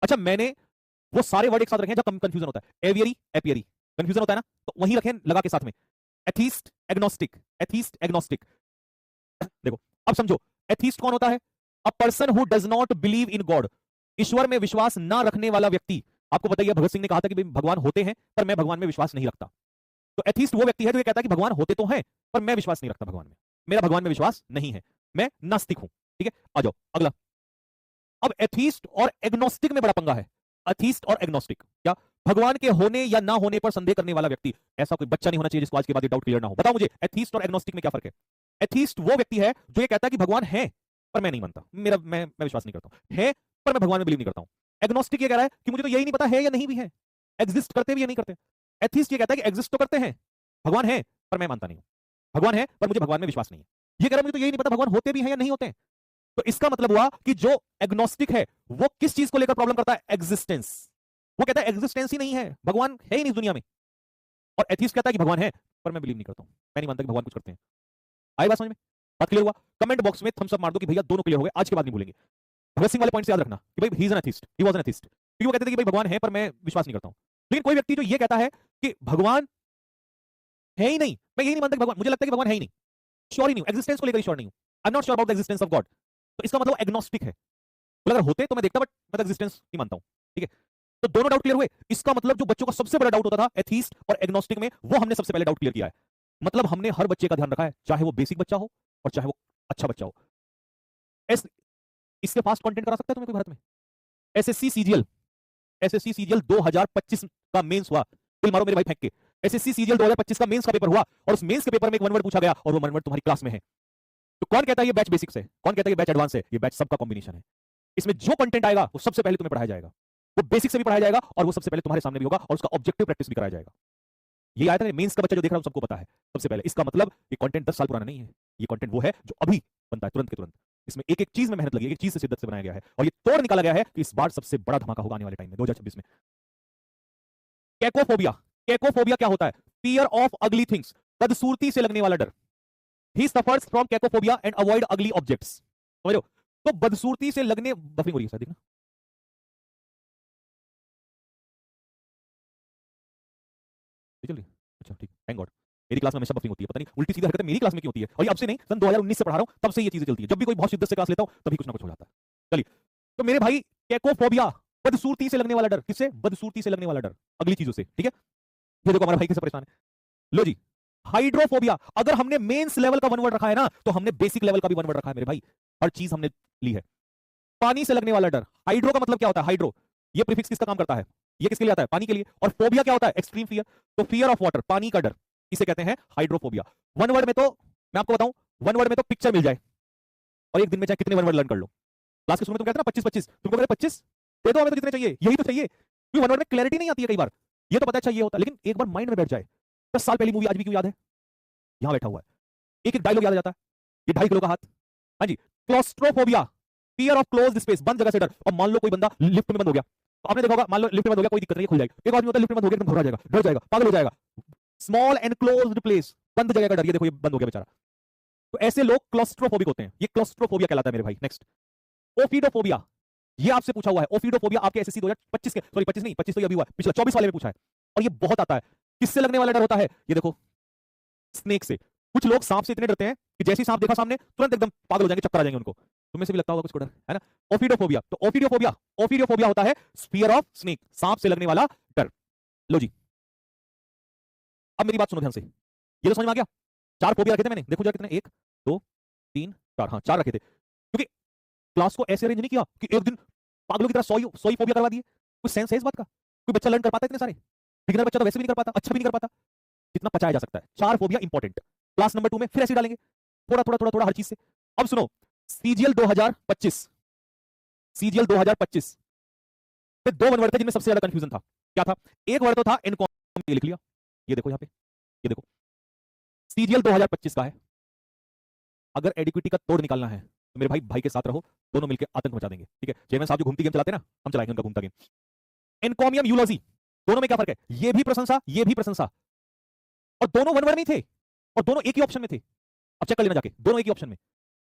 अच्छा मैंने वो सारे वर्ड एक साथ रखें जब कंफ्यूजन होता है। एवियरी, एपियरी, कंफ्यूजन होता है ना, तो वहीं रखें लगा के साथ में। Atheist, agnostic, atheist, agnostic. देखो अब समझो, एथीस्ट कौन होता है? A person who does not believe in God, ईश्वर में विश्वास ना रखने वाला व्यक्ति। आपको पता ही है, भगत सिंह ने कहा था कि भगवान होते हैं पर मैं भगवान में विश्वास नहीं रखता। तो एथीस्ट वो व्यक्ति है जो ये कहता है कि भगवान होते तो हैं पर मैं विश्वास नहीं रखता भगवान में, मेरा भगवान में विश्वास नहीं है, मैं नास्तिक हूं। ठीक है, आ जाओ अगला। अब एथीस्ट और एग्नोस्टिक में बड़ा पंगा है। एथीस्ट और एग्नोस्टिक क्या? भगवान के होने या ना होने पर संदेह करने वाला व्यक्ति। ऐसा कोई बच्चा नहीं होना चाहिए जिसको आज के बाद ये डाउट क्लियर ना हो। बताओ मुझे, एथीस्ट और एग्नोस्टिक में क्या फर्क है? एथीस्ट वो व्यक्ति है जो ये कहता है कि भगवान है पर मैं नहीं मानता, मैं विश्वास नहीं करता हूं, है पर मैं भगवान में बिलीव नहीं करता हूं। एग्नोस्टिक ये कह रहा है कि मुझे तो यही नहीं पता है या नहीं भी है, एग्जिस्ट करते भी या नहीं करते। एथीस्ट ये कहता है कि एग्जिस्ट तो करते हैं, भगवान है पर मैं मानता नहीं हूं, भगवान है पर मुझे भगवान में विश्वास नहीं है। ये कह रहा है मुझे तो यही नहीं पता भगवान होते भी हैं या नहीं होते हैं। तो इसका मतलब हुआ कि जो एग्नोस्टिक है वो किस चीज को लेकर प्रॉब्लम करता है? एग्जिस्टेंस। वो कहता है एग्जिस्टेंस ही नहीं है, भगवान है ही नहीं इस दुनिया में। और एथीस्ट कहता है कि भगवान है पर मैं बिलीव नहीं करता हूं, मैं नहीं मानता कि भगवान कुछ करते हैं। आई बात समझ में? बात क्लियर हुआ? कमेंट बॉक्स में थम्स अप मार दो कि भैया दोनों क्लियर हो गए, आज के बाद नहीं भूलेंगे। भगत सिंह वाले पॉइंट से याद रखना कि भाई he is an atheist, he was an atheist, क्योंकि वो कहते थे कि भाई भगवान है पर मैं विश्वास नहीं करता हूं। लेकिन कोई व्यक्ति जो ये कहता है कि भगवान है ही नहीं, मैं यही नहीं मानता कि भगवान, मुझे लगता है कि भगवान है ही नहीं, श्योर ही नहीं, एग्जिस्टेंस को लेकर श्योर नहीं हूं, I am not sure about the existence of God, तो इसका मतलब एग्नोस्टिक है। तो अगर होते तो मैं देखता, बट मैं एग्जिस्टेंस नहीं मानता हूं। ठीक है, तो दोनों डाउट क्लियर हुए। इसका मतलब जो बच्चों का सबसे बड़ा डाउट होता था एथीस्ट और एग्नोस्टिक में, वो हमने सबसे पहले डाउट क्लियर किया है। मतलब हमने हर बच्चे का ध्यान रखा है, चाहे वो बेसिक बच्चा हो और चाहे वो अच्छा बच्चा हो। इसके फास्ट कंटेंट करा सकता है तुम्हें कोई भारत में? एसएससी सीजीएल, एसएससी सीजीएल 2025 का मेंस हुआ, बिल मारो मेरे भाई फेंक के। एसएससी सीजीएल 2025 का मेंस का पेपर हुआ और उस मेंस के पेपर में एक वन वर्ड पूछा गया और वो वन वर्ड तुम्हारी क्लास में है। तो कौन कहता है ये बैच बेसिक्स है, कौन कहता है ये बैच एडवांस है? ये बैच सबका कॉम्बिनेशन है। इसमें जो कंटेंट आएगा वो सबसे पहले तुम्हें पढ़ाया जाएगा, वो बेसिक से भी पढ़ाया जाएगा और वो सबसे पहले तुम्हारे सामने भी होगा और उसका ऑब्जेक्टिव प्रैक्टिस भी कराया जाएगा। ये आया था मेंस का बच्चा जो देख रहा हूं सबको पता है सबसे पहले। इसका मतलब ये कंटेंट 10 साल पुराना नहीं है, ये कंटेंट वो है जो अभी बनता है तुरंत के तुरंत। इसमें एक एक चीज में मेहनत लगी है, एक चीज से शिद्दत से बनाया गया है और ये तोड़ निकाला गया है कि इस बार सबसे बड़ा धमाका होगा आने वाले टाइम में 2026 में। कैकोफोबिया, कैकोफोबिया क्या होता है? फियर ऑफ अगली थिंग्स, बदसूरती से लगने वाला डर। He suffers from cacophobia and avoid ugly objects. समझ लो, तो बदसूरती से लगने, बफरिंग हो रही है सर, देखना चल रही है, अच्छा ठीक, थैंक गॉड। मेरी क्लास में हमेशा बफरिंग होती है, पता नहीं उल्टी सीधी हरकतें मेरी क्लास में क्यों होती है। और ये अब से नहीं, सन 2019 से पढ़ा रहा हूं, तब से ये चीजें चलती है। जब भी कोई बहुत शिद्दत से क्लास लेता हूं तभी कुछ ना कुछ हो जाता है। चलिए, तो मेरे भाई कैकोफोबिया, बदसूरती से लगने वाला डर। किससे? बदसूरती से लगने वाला डर, अगली चीजों से। ठीक है, ये देखो हमारा भाई कैसे परेशान है। लो जी, हाइड्रोफोबिया। अगर हमने मेंस लेवल का वन वर्ड रखा है ना, तो हमने बेसिक लेवल का भी वन वर्ड रखा है मेरे भाई, हर चीज हमने ली है। पानी से लगने वाला डर, हाइड्रो का मतलब क्या होता है? हाइड्रो, ये प्रीफिक्स किसका काम करता है? ये किसके लिए आता है? पानी के लिए। और फोबिया क्या होता है? Extreme fear. तो फियर ऑफ वाटर, पानी का डर, इसे कहते हैं हाइड्रोफोबिया। वन वर्ड में तो मैं आपको बताऊं, वन वर्ड में तो पिक्चर मिल जाए और एक दिन में चाहे कितने वन वर्ड लर्न कर लो। क्लास के शुरू में तुम कहते ना 25-25, तुमको कहते 25 दे दो, हमें तो जितने चाहिए यही तो चाहिए, क्योंकि वन वर्ड में क्लैरिटी नहीं आती है कई बार। ये तो पता है अच्छा ये होता है, लेकिन एक बार माइंड में बैठ जाए, 10 साल पहली मूवी आज भी क्यों याद है? यहां बैठा हुआ है, एक एक डायलॉग याद आ जाता है। ये 2.5 किलो का हाथ। हाँ जी, claustrophobia, fear of closed space, बंद जगह से डर। और मान लो कोई बंदा लिफ्ट में बंद हो गया, तो आपने देखा होगा, मान लो लिफ्ट में बंद हो गया, कोई दिक्कत नहीं है, खुल जाएगा। एक आदमी होता है लिफ्ट में बंद हो गया, एकदम घबरा जाएगा, डर जाएगा, पागल हो जाएगा। स्मॉल एनक्लोज्ड प्लेस, बंद जगह का डर। ये देखो ये बंद हो गया बेचारा। तो ऐसे लोग क्लॉस्ट्रोफोबिक होते हैं, ये क्लॉस्ट्रोफोबिया कहलाता है मेरे भाई। नेक्स्ट, ओफिडोफोबिया। ये आपसे पूछा हुआ है, ओफिडोफोबिया आपके एसएससी 2025 के, सॉरी 25 नहीं, 25 तो ये अभी हुआ है, पिछला 24 वाले में पूछा है। और ये बहुत आता है। किससे लगने वाला डर होता है? ये देखो, स्नेक से। कुछ लोग सांप से इतने डरते हैं कि जैसे ही सांप देखा सामने तुरंत एकदम पागल हो जाएंगे, चक्कर आ जाएंगे उनको। तुम्हें से भी लगता होगा कुछ को डर, है ना? ओफिडोफोबिया। तो ओफिडोफोबिया, ओफिडोफोबिया होता है फियर ऑफ स्नेक, सांप से लगने वाला डर। लो जी, अब मेरी बात सुनो ध्यान से, ये तो समझ में आ गया। 4 फोबिया रखे थे मैंने, देखो जरा कितने, 1 2 3 4, हाँ 4 रखे थे। क्योंकि क्लास को ऐसे अरेंज नहीं किया कि एक दिन पागलों की तरह 100 फोबिया करवा दिए। कोई सेंस है इस बात का? कोई बच्चा लर्न कर पाता है इतने सारे? बिगिनर बच्चा तो वैसे भी नहीं कर पाता, अच्छा भी नहीं कर पाता। जितना पचाया जा सकता है। 4 फोबिया इंपॉर्टेंट। क्लास नंबर 2 में फिर ऐसे डालेंगे, थोड़ा थोड़ा थोड़ा थोड़ा हर चीज से। अब सुनो, सीजीएल 2025, सीजीएल 2025 पे 2 वन वर्ड थे जिनमें सबसे ज्यादा कंफ्यूजन था। क्या था? एक वर्ड तो था इनकॉम, ये लिख लिया, ये देखो यहाँ पे, ये देखो सीजीएल 2025 का है। अगर एडिक्विटी का तोड़ निकालना है तो मेरे भाई भाई के साथ रहो, दोनों मिलकर आतंक मचा देंगे। ठीक है, चेयरमैन साहब जो घूमती गेम चलाते हैं ना, हम चलाएंगे उनका घूमता गेम। एनकॉमियम यूलॉजी, दोनों में क्या फर्क है? ये भी प्रशंसा, ये भी प्रशंसा, और दोनों वन वर्ड में थे और दोनों एक ही ऑप्शन में थे। अब चेक कर लेना जाके, दोनों एक ही ऑप्शन में।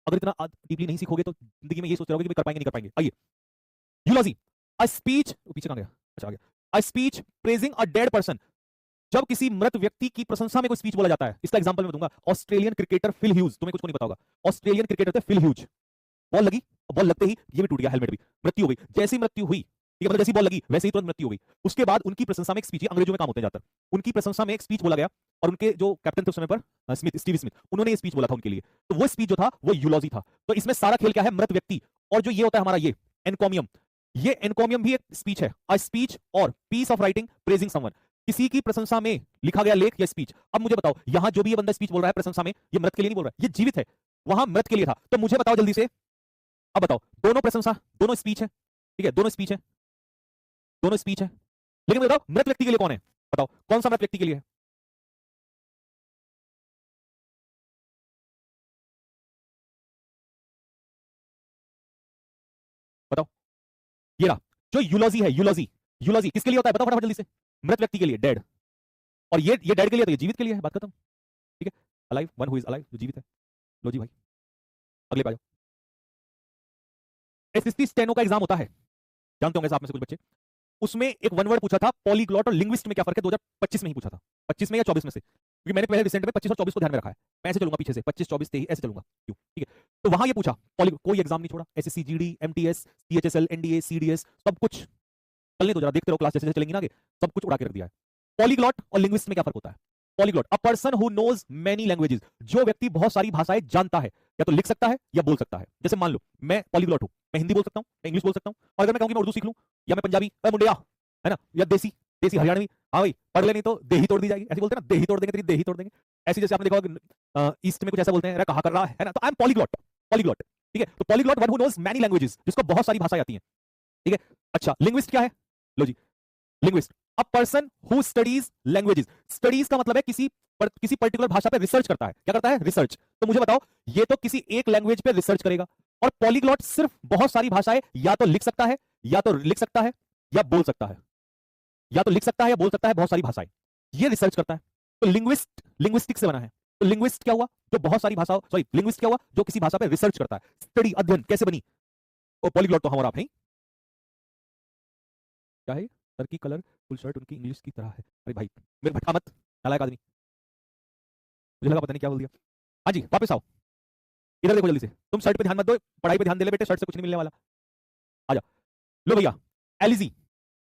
अगर इतना डीपली नहीं सीखोगे तो जिंदगी में ये सोचते रहोगे कि कर पाएंगे नहीं कर पाएंगे। आइए, यूलॉजी, अ स्पीच, पीछे कहां गया? अच्छा आ गया। A speech praising a dead person, जब किसी मृत व्यक्ति की प्रशंसा में कोई स्पीच बोला जाता है। इसका एग्जांपल मैं दूंगा, ऑस्ट्रेलियन क्रिकेटर फिल ह्यूज, तुम्हें कुछ को नहीं पता होगा, ऑस्ट्रेलियन क्रिकेटर थे फिल ह्यूज। बॉल लगी, बॉल लगते ही ये भी टूट गया, हेलमेट भी, मृत्यु हो गई। जैसी मृत्यु हुई, ठीक है, मतलब जैसी बॉल लगी वैसे ही तुरंत मृत्यु हो गई। उसके बाद उनकी प्रशंसा में एक स्पीच, अंग्रेजों में काम होते हैं ज्यादातर, उनकी प्रशंसा में एक स्पीच बोला गया, और उनके जो कैप्टन थे उस समय पर स्मिथ, स्टीव स्मिथ, उन्होंने ये स्पीच बोला था उनके लिए। तो वो स्पीच जो था वो यूलॉजी था। तो इसमें सारा खेल क्या है, मृत व्यक्ति, और जो ये होता है हमारा ये एनकोमियम, ये एनकोमियम भी एक स्पीच है। A speech or piece of writing praising someone, किसी की प्रशंसा में लिखा गया लेख या स्पीच। अब मुझे बताओ, यहां जो भी ये बंदा स्पीच बोल रहा है प्रशंसा में, ये मृत के लिए नहीं बोल रहा है, ये जीवित है, वहां मृत के लिए था। तो मुझे बताओ जल्दी से, अब बताओ, दोनों प्रशंसा, दोनों स्पीच है, ठीक है, दोनों स्पीच है, दोनों स्पीच है, लेकिन बताओ मृत व्यक्ति के लिए कौन है, बताओ कौन सा मृत व्यक्ति के लिए है? बताओ, ये रहा, जो यूलॉजी है, यूलॉजी, यूलॉजी किसके लिए होता है बताओ फटाफट जल्दी से, मृत व्यक्ति के लिए, डेड। और ये डेड के लिए, तो ये जीवित के लिए है, बात खत्म, ठीक है। Alive, one who is alive, जो जीवित है। लो जी भाई, अगले पे आ जाओ। एसएससी स्टेनो का एग्जाम होता है, जानते होंगे आप में से कुछ बच्चे। उसमें एक वन वर्ड पूछा था, पॉलीग्लॉट और लिंग्विस्ट में क्या फर्क है, 2025 में ही पूछा था, 25 में या 24 में से, क्योंकि मैंने पहले रिसेंट में 25 और 24 को ध्यान में रखा है, मैं ऐसे चलूंगा पीछे से, 25 24 23 ऐसे चलूंगा, क्यों, ठीक है। तो वहां ये पूछा, कोई एग्जाम नहीं छोड़ा, SSC GD MTS CHSL NDA CDS सब कुछ, चलने तो जरा, देखते रहो क्लास जैसे जैसे चलेंगी ना आगे, सब कुछ उड़ा के रख दिया है। पॉलीग्लॉट और लिंग्विस्ट में क्या फर्क होता है? Polyglot, a person who knows many languages, जो व्यक्ति बहुत सारी भाषाएं जानता है, या तो लिख सकता है या बोल सकता है। जैसे मान लो मैं पॉलीग्लॉट हूं, मैं हिंदी बोल सकता हूं, मैं इंग्लिश बोल सकता हूं, और अगर मैं कहूं कि मैं उर्दू सीख लूं, या मैं पंजाबी, मुंडिया, है ना, या देसी, देसी हरियाणवी, हाँ भाई पढ़ ले, नहीं तो देही तोड़ दी जाएगी, ऐसे बोलते हैं ना, देही तोड़ देंगे तेरी, देही तोड़ देंगे। ऐसी जैसे आपने देखा होगा ईस्ट में कुछ ऐसा बोलते हैं, कहा कर रहा है ना, तो आई एम पॉलीग्लॉट, पॉलीग्लॉट, ठीक है। तो polyglot one who knows many languages, जिसको बहुत सारी भाषाएं आती हैं, ठीक है। अच्छा, लिंग्विस्ट क्या है? लो जी, linguist, a person who studies languages, studies का मतलब है किसी पर्टिकुलर भाषा पे रिसर्च करता है, क्या करता है, रिसर्च। तो मुझे बताओ, ये तो किसी एक लैंग्वेज पे रिसर्च करेगा, और पॉलीग्लॉट सिर्फ बहुत सारी भाषाएं या तो लिख सकता है, या तो लिख सकता है या बोल सकता है, या तो लिख सकता है या बोल सकता है, बहुत सारी भाषाएं, ये रिसर्च करता है। तो लिंग्विस्ट, लिंग्विस्टिक से बना है। तो लिंग्विस्ट क्या हुआ, जो बहुत सारी भाषाओं, सॉरी लिंग्विस्ट क्या हुआ, जो किसी भाषा पे रिसर्च करता है, स्टडी, अध्ययन कैसे बनी। और पॉलीग्लॉट तो हम और आप हैं, क्या है, सर की कलर फुल शर्ट उनकी इंग्लिश की तरह है। अरे भाई मेरे भटका मत, नालायक आदमी, मुझे लगा पता नहीं क्या बोल दिया। हाँ जी वापस आओ, इधर देखो जल्दी से, तुम शर्ट पे ध्यान मत दो, पढ़ाई पे ध्यान दे ले बेटे, शर्ट से कुछ नहीं मिलने वाला। आ जाओ, लो भैया, एलिजी,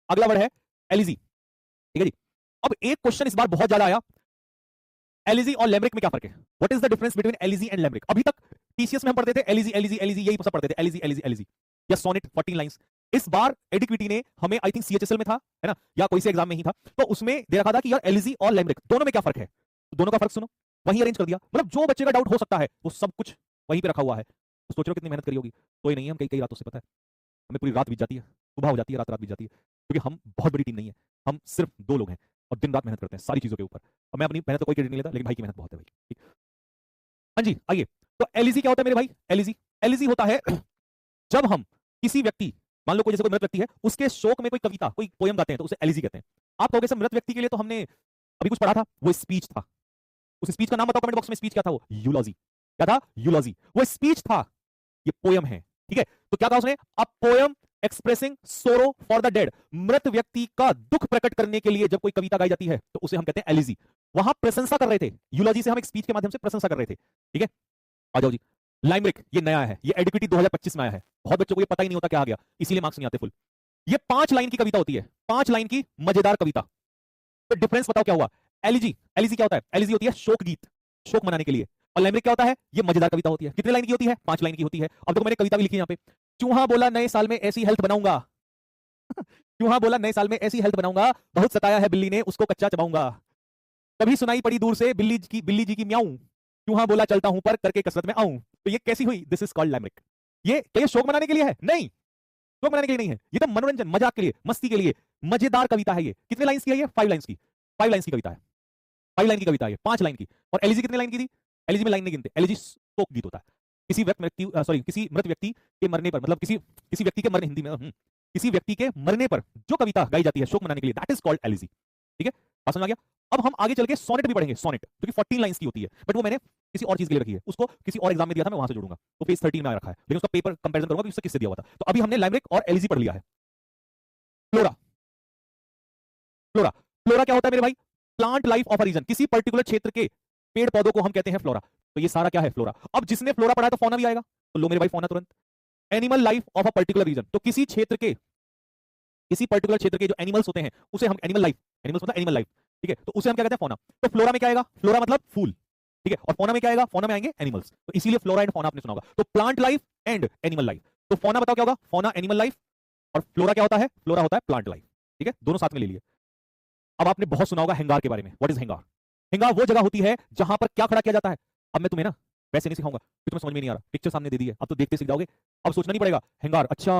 अगला वर्ड है एलिजी, ठीक है जी। अब एक क्वेश्चन इस बार बहुत ज्यादा आया, एलिजी और लैम्ब्रिक में क्या फर्क है, what is the difference between elegy and limerick. अभी तक टीसीएस में हम पढ़ते थे एलिजी एलिजी एलिजी, यही सब पढ़ते थे, एलिजी एलिजी एलिजी, या सोनेट 14 लाइंस। इस बार एडिक्विटी ने हमें, आई थिंक सीएचएसएल में था, है ना, या कोई से एग्जाम में ही था, तो उसमें दे रखा था कि यार एलिजी और लैम्ब्रिक दोनों में क्या फर्क है, तो दोनों का फर्क सुनो, वही अरेंज कर दिया। मतलब जो बच्चे का डाउट हो सकता है वो सब कुछ वहीं पे रखा हुआ है। तो सोच रहे हो कितनी मेहनत करी होगी, कोई नहीं है, हम कई कई रातों से, पता है हमें पूरी रात बीत जाती है, सुबह हो जाती है, रात रात बीत जाती है, क्योंकि हम बहुत बड़ी टीम नहीं है, हम सिर्फ 2 लोग हैं, और दिन रात मेहनत करते हैं सारी चीजों के ऊपर। और मैं अपनी मेहनत तो कोई क्रेडिट नहीं लेता, लेकिन भाई की मेहनत बहुत है भाई, ठीक। हाँ जी आइए, तो एलिजी क्या होता है मेरे भाई, एलिजी, एलिजी होता है जब हम किसी व्यक्ति, मान लो कोई जैसे कोई मृत व्यक्ति है, उसके शोक में कोई कविता, कोई पोयम गाते हैं, तो उसे एलिजी कहते हैं। आप कहोगे सर मृत व्यक्ति के लिए तो हमने अभी कुछ पढ़ा था, वो स्पीच था, उस स्पीच का नाम बताओ कमेंट बॉक्स में, स्पीच क्या था, वो यूलॉजी, क्या था, यूलॉजी, वो स्पीच था, ये पोयम है, ठीक है। तो क्या कहा उसने, अ पोयम एक्सप्रेसिंग सोरो फॉर द डेड, मृत व्यक्ति का दुख प्रकट करने के लिए जब कोई कविता गाई जाती है तो उसे हम कहते हैं एलिजी। वहां प्रशंसा कर रहे थे, यूलॉजी से हम एक स्पीच के माध्यम से प्रशंसा कर रहे थे, ठीक है। आ जाओ जी, लाइमरिक, ये नया है, ये एडिक्विटी 2025 में आया है, बहुत बच्चों को ये पता ही नहीं होता क्या आ गया, इसीलिए मार्क्स नहीं आते फुल। ये 5 लाइन की कविता होती है, 5 लाइन की मजेदार कविता। तो डिफरेंस बताओ क्या हुआ, एलिजी, एलिजी क्या होता है, एलिजी होती है शोक गीत, शोक मनाने के लिए, और लैम्ब्रिक क्या होता है, ये मजेदार कविता होती है। कितने लाइन की होती है, 5 लाइन की होती है। अब देखो मैंने कविता भी लिखी है यहाँ पे, चूहा बोला नए साल में ऐसी हेल्थ बनाऊंगा चूहा बोला नए साल में ऐसी हेल्थ बनाऊंगा, बहुत सताया है बिल्ली ने उसको कच्चा चबाऊंगा, कभी सुनाई पड़ी दूर से बिल्ली जी की म्याऊं, चूहा बोला चलता हूं पर करके कसरत में आऊं। तो ये कैसी हुई, दिस इज कॉल्ड लैम्ब्रिक। ये क्या, ये शोक मनाने के लिए है, नहीं, शोक मनाने के लिए नहीं है, ये तो मनोरंजन मजाक के लिए, मस्ती के लिए, मजेदार कविता है ये। कितने लाइंस की है ये, 5 लाइंस की, 5 लाइंस की कविता है, 5 लाइन की कविता है, 5 लाइन की। और एलिजी कितने लाइन की थी, एलिजी में लाइन नहीं गिनते, एलिजी शोक गीत होता है। किसी व्यक्ति, सॉरी किसी मृत व्यक्ति के मरने पर, मतलब किसी किसी व्यक्ति के मरने, हिंदी में किसी व्यक्ति के मरने पर जो कविता गाई जाती है शोक मनाने के लिए, दैट इज कॉल्ड एलिजी, ठीक है, बात समझ आ गया। अब हम आगे चल के सोनेट भी पढ़ेंगे, सोनेट जो कि 14 लाइंस की होती है, बट वो मैंने किसी और चीज के लिए रखी है, उसको किसी और एग्जाम में दिया था, मैं वहां से जोड़ूंगा, तो पेज 13 में आ रखा है, लेकिन उसका पेपर कंपैरिजन करूंगा कि उससे किससे दिया हुआ था। तो अभी हमने लाइमरिक और एलिजी पढ़ लिया है। Flora, flora. फ्लोरा क्या होता है मेरे भाई? Plant life of a region, किसी पर्टिकुलर क्षेत्र के पेड़ पौधों को हम कहते हैं फ्लोरा। तो ये सारा क्या है? फ्लोरा। अब जिसने फ्लोरा पढ़ा है तो फौना भी आएगा, तो लो मेरे भाई फौना तुरंत। Animal life of a particular region, तो किसी क्षेत्र के, किसी पर्टिकुलर क्षेत्र के जो एनिमल्स होते हैं उसे हम एनिमल लाइफ, एनिमल्स मतलब एनिमल लाइफ, ठीक है, तो उसे हम क्या कहते हैं? फौना। तो फ्लोरा में क्या आएगा? फ्लोरा मतलब फूल, ठीक है, और फौना में क्या आएगा? फौना में आएंगे एनिमल्स, तो इसीलिए फ्लोरा एंड फौना आपने सुना होगा। तो plant life and animal life. तो फौना बताओ क्या होगा? फौना एनिमल लाइफ, और फ्लोरा क्या होता है? फ्लोरा होता है प्लांट लाइफ, ठीक है, दोनों साथ में ले लिए। अब आपने बहुत सुना होगा हैंगार के बारे में। What is हैंगार? हैंगार वो जगह होती है जहां पर क्या खड़ा किया जाता है। अब मैं तुम्हें ना वैसे नहीं सिखाऊंगा कि तुम्हें समझ में नहीं आ रहा, पिक्चर सामने दे दी है, अब तो देखते सीख जाओगे, अब सोचना नहीं पड़ेगा। हैंगार, अच्छा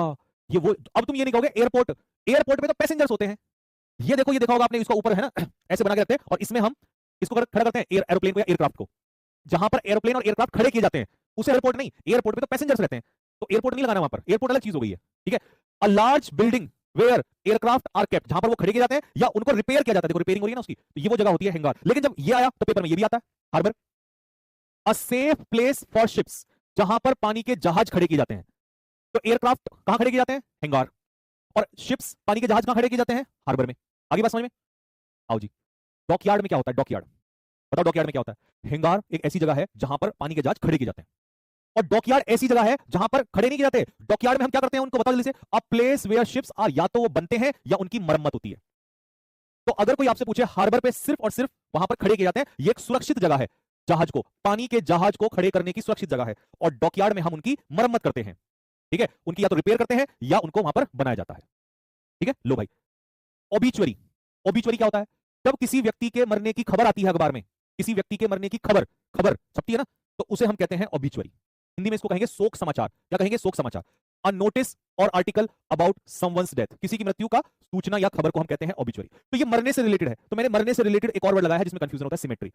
ये वो, अब तुम ये नहीं कहोगे एयरपोर्ट, एयरपोर्ट में तो पैसेंजर्स होते हैं, ये देखो, ये देखा होगा आपने, इसका ऊपर है ना ऐसे बना के रखते हैं, और इसमें हम इसको खड़ा करते हैं एरोप्लेन को या एयरक्राफ्ट को। जहां पर एरोप्लेन और एयरक्राफ्ट खड़े किए जाते हैं उसे एयरपोर्ट नहीं, एयरपोर्ट में तो पैसेंजर्स रहते हैं, तो एयरपोर्ट नहीं लगाना वहां पर, एयरपोर्ट अलग चीज हो गई है, ठीक है। A large building where aircraft are kept, जहां पर वो खड़े किए जाते हैं या उनको रिपेयर किया जाता है, देखो रिपेयरिंग हो रही है ना उसकी, तो ये वो जगह होती है हैंगार। लेकिन जब ये आया तो पेपर में ये भी आता है, harbour. A safe place for ships, जहां पर पानी के जहाज खड़े किए जाते हैं, तो एयरक्राफ्ट कहां खड़े किए जाते हैं? हैंगार। और शिप्स, पानी के जहाज कहां खड़े किए जाते हैं? हार्बर में। आगे बात समझ में? आओ जी। डॉकयार्ड में क्या होता है? डॉकयार्ड बताओ, डॉकयार्ड में क्या होता है? हैंगार एक ऐसी जगह है जहां पर पानी के जहाज खड़े किए जाते हैं, और डॉकयार्ड ऐसी जगह है जहां पर खड़े नहीं किए जाते। डॉकयार्ड में हम क्या करते हैं उनको बताओ जल्दी से? A place where ships are, या तो वो बनते हैं या उनकी मरम्मत होती है। तो अगर कोई आपसे पूछे हार्बर पे सिर्फ और सिर्फ वहां पर खड़े किए जाते हैं, ये एक सुरक्षित जगह है, जहाज को, पानी के जहाज को खड़े करने की सुरक्षित जगह है, और डॉकयार्ड में हम उनकी मरम्मत करते हैं, ठीक है, उनकी या तो रिपेयर करते हैं या उनको वहां पर बनाया जाता है, ठीक है। लो भाई, ओबिचुअरी। ओबिचुअरी क्या होता है? जब किसी व्यक्ति के मरने की खबर आती है अखबार में, किसी व्यक्ति के मरने की खबर, खबर छपती है ना, तो उसे हम कहते हैं ओबिचुअरी। हिंदी में इसको कहेंगे शोक समाचार, क्या कहेंगे? शोक समाचार। अ नोटिस और आर्टिकल अबाउट समवन्स डेथ, किसी की मृत्यु का सूचना या खबर को हम कहते हैं ओबिचुअरी। तो ये मरने से रिलेटेड है, तो मैंने मरने से रिलेटेड एक और वर्ड लगाया है जिसमें कंफ्यूजन होता है, सिमेट्री।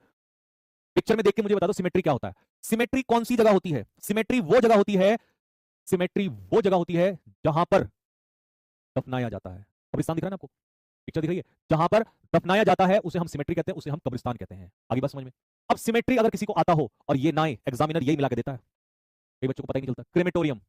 पिक्चर में देख के मुझे बता दो सिमेट्री क्या होता है? सिमेट्री कौन सी जगह होती है? सिमेट्री वो जगह होती है, सिमेट्री वो जगह होती है जहां पर दफनाया जाता है। कब्रिस्तान दिख रहा है ना आपको? पिक्चर दिख रही है? जहां पर दफनाया जाता है उसे हम सिमेट्री कहते हैं, उसे हम कब्रिस्तान कहते हैं। आगे बात समझ में? अब सिमेट्री अगर किसी को आता हो, और ये ना एग्जामिनर यही मिला के देता है, कई बच्चों को पता ही नहीं चलता। क्रेमेटोरियम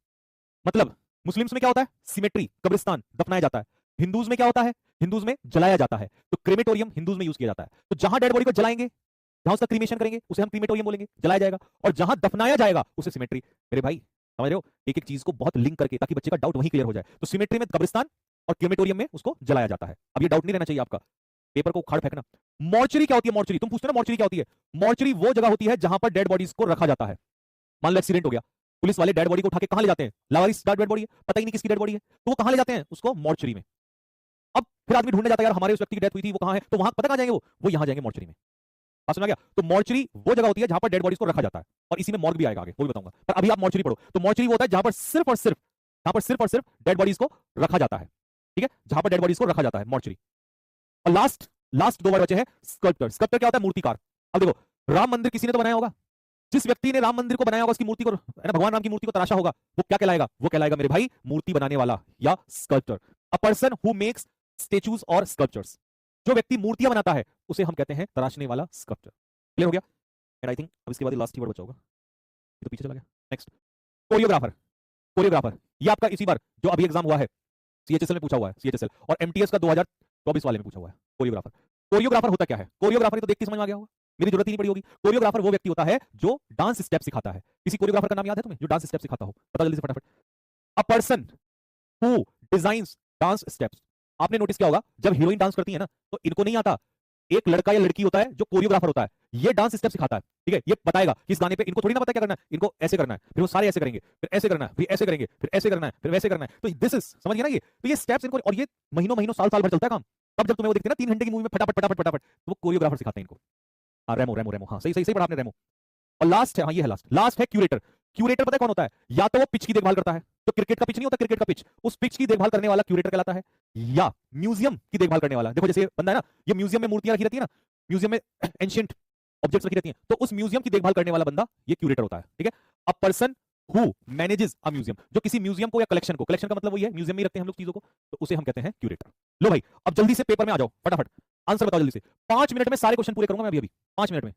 मतलब, मुस्लिम्स में क्या होता है? सिमेट्री, कब्रिस्तान, दफनाया जाता है। हिंदूज में क्या होता है? हिंदूज में जलाया जाता है, तो क्रेमेटोरियम हिंदूज में यूज किया जाता है। तो जहां डेड बॉडी को जलाएंगे, जहां उसका क्रीमेशन करेंगे, उसे हम क्रीमेटोरियम बोलेंगे, जलाया जाएगा, और जहां दफनाया जाएगा उसे सिमेट्री। मेरे भाई समझ रहे हो? एक एक चीज को बहुत लिंक करके, ताकि बच्चे का डाउट वहीं क्लियर हो जाए। तो सिमेट्री में कब्रिस्तान, और क्रीमेटोरियम में उसको जलाया जाता है। अब ये डाउट नहीं रहना चाहिए आपका, पेपर को उखाड़ फेंकना। मॉर्चरी क्या होती है? मॉर्चरी तुम पूछते हो ना, मॉर्चरी क्या होती है? मॉर्चरी वो जगह होती है जहां पर डेड बॉडीज को रखा जाता है। मान लो एक्सीडेंट हो गया, पुलिस वाले डेड बॉडी को उठा के कहां ले जाते हैं? लावारिस डेड बॉडी है, पता ही नहीं किसकी डेड बॉडी है, तो वो कहां ले जाते हैं? उसको मॉर्चरी में। अब फिर आदमी ढूंढने जाता है, यार हमारे उस व्यक्ति की डेथ हुई थी, वो कहां है? तो वहां पता कहां जाएंगे? वो यहां जाएंगे, मॉर्चरी में। बात सुना गया? तो मॉर्चरी वो जगह होती है जहां पर डेड बॉडीज को रखा जाता है, और इसी में मॉर्ग भी आएगा आगे, वो भी बताऊंगा, पर अभी आप मॉर्चरी पढ़ो। तो मॉर्चरी वो होता है जहां पर सिर्फ और सिर्फ, जहां पर सिर्फ और सिर्फ डेड बॉडीज को रखा जाता है, ठीक है, जहां पर डेड बॉडीज को रखा जाता है, मॉर्चरी। और लास्ट लास्ट दो वर्ड बचे हैं, स्कल्प्टर। स्कल्प्टर क्या होता है? मूर्तिकार। अब देखो, राम मंदिर किसी ने तो बनाया होगा, जिस व्यक्ति ने राम मंदिर को बनाया होगा, उसकी मूर्ति को, है ना, भगवान राम की मूर्ति को तराशा होगा, वो क्या कहलाएगा? वो कहलाएगा मेरे भाई मूर्ति बनाने वाला या sculptor. A person who makes statues और स्कल्पचर्स, जो व्यक्ति मूर्तियां बनाता है उसे हम कहते हैं तराशने वाला स्कल्प्टर। क्लियर हो गया? एंड आई थिंक अब इसके बाद लास्ट वर्ड बचा होगा, ये तो पीछे चला गया। Next, choreographer. कोरियोग्राफर ये आपका इसी बार जो अभी एग्जाम हुआ है, सीएचएसएल में पूछा हुआ है, सीएचएसएल और एमटीएस का 2024 वाले में पूछा हुआ है। कोरियोग्राफर, कोरियोग्राफर होता क्या है? कोरियोग्राफर तो देख के समझ में आ गया होगा, मेरी जरूरत ही नहीं पड़ी होगी। कोरियोग्राफर वो व्यक्ति होता है जो डांस स्टेप सिखाता है। किसी कोरियोग्राफर का नाम याद है तुम्हें जो डांस स्टेप सिखाता हो? पता जल्दी से फटाफट। अ person who designs dance steps. आपने नोटिस किया होगा जब हीरोइन डांस करती है ना, तो इनको नहीं आता, एक लड़का या लड़की होता है जो कोरियोग्राफर होता है, ये डांस स्टेप सिखाता है, ठीक है, ये बताएगा कि इस गाने पे इनको थोड़ी ना पता क्या करना है, इनको ऐसे करना है, फिर वो सारे ऐसे करेंगे, फिर ऐसे करना है, फिर ऐसे करेंगे, फिर ऐसे करना है, फिर वैसे करना है। तो दिस इज, समझ गया ना? ये तो ये स्टेप्स इनको, और ये महीनों महीनों साल साल भर चलता है काम। तब जब तुम्हें वो देखते हैं ना 3 घंटे की मूवी में फटाफट फटाफट फटाफट, तो वो कोरियोग्राफर सिखाते हैं इनको। हाँ, रेमो रेमो रेमो, हाँ सही सही सही पढ़ा आपने, रेमो। और लास्ट है, हाँ ये है लास्ट, लास्ट है क्यूरेटर। क्यूरेटर पता है कौन होता है? या तो वो पिच की देखभाल करता है, तो क्रिकेट का पिच नहीं होता, क्रिकेट का पिच, उस पिच की देखभाल करने वाला क्यूरेटर कहलाता है, या म्यूजियम की देखभाल करने वाला। देखो जैसे बंदा है ना, ये म्यूजियम में मूर्तियां रखी रहती है ना, म्यूजियम में एंशिएंट ऑब्जेक्ट्स रखी रहती हैं, तो उस म्यूजियम की देखभाल करने वाला बंदा ये क्यूरेटर होता है, ठीक है। A person who manages a museum, जो किसी म्यूजियम को या कलेक्शन को, कलेक्शन का मतलब वही है, म्यूजियम में रखते हैं हम लोग चीजों को, तो उसे हम कहते हैं क्यूरेटर। लो भाई, अब जल्दी से पेपर में आ जाओ, फटाफट आंसर बताओ जल्दी से। 5 मिनट में सारे क्वेश्चन पूरे करूंगा मैं अभी अभी, 5 मिनट में।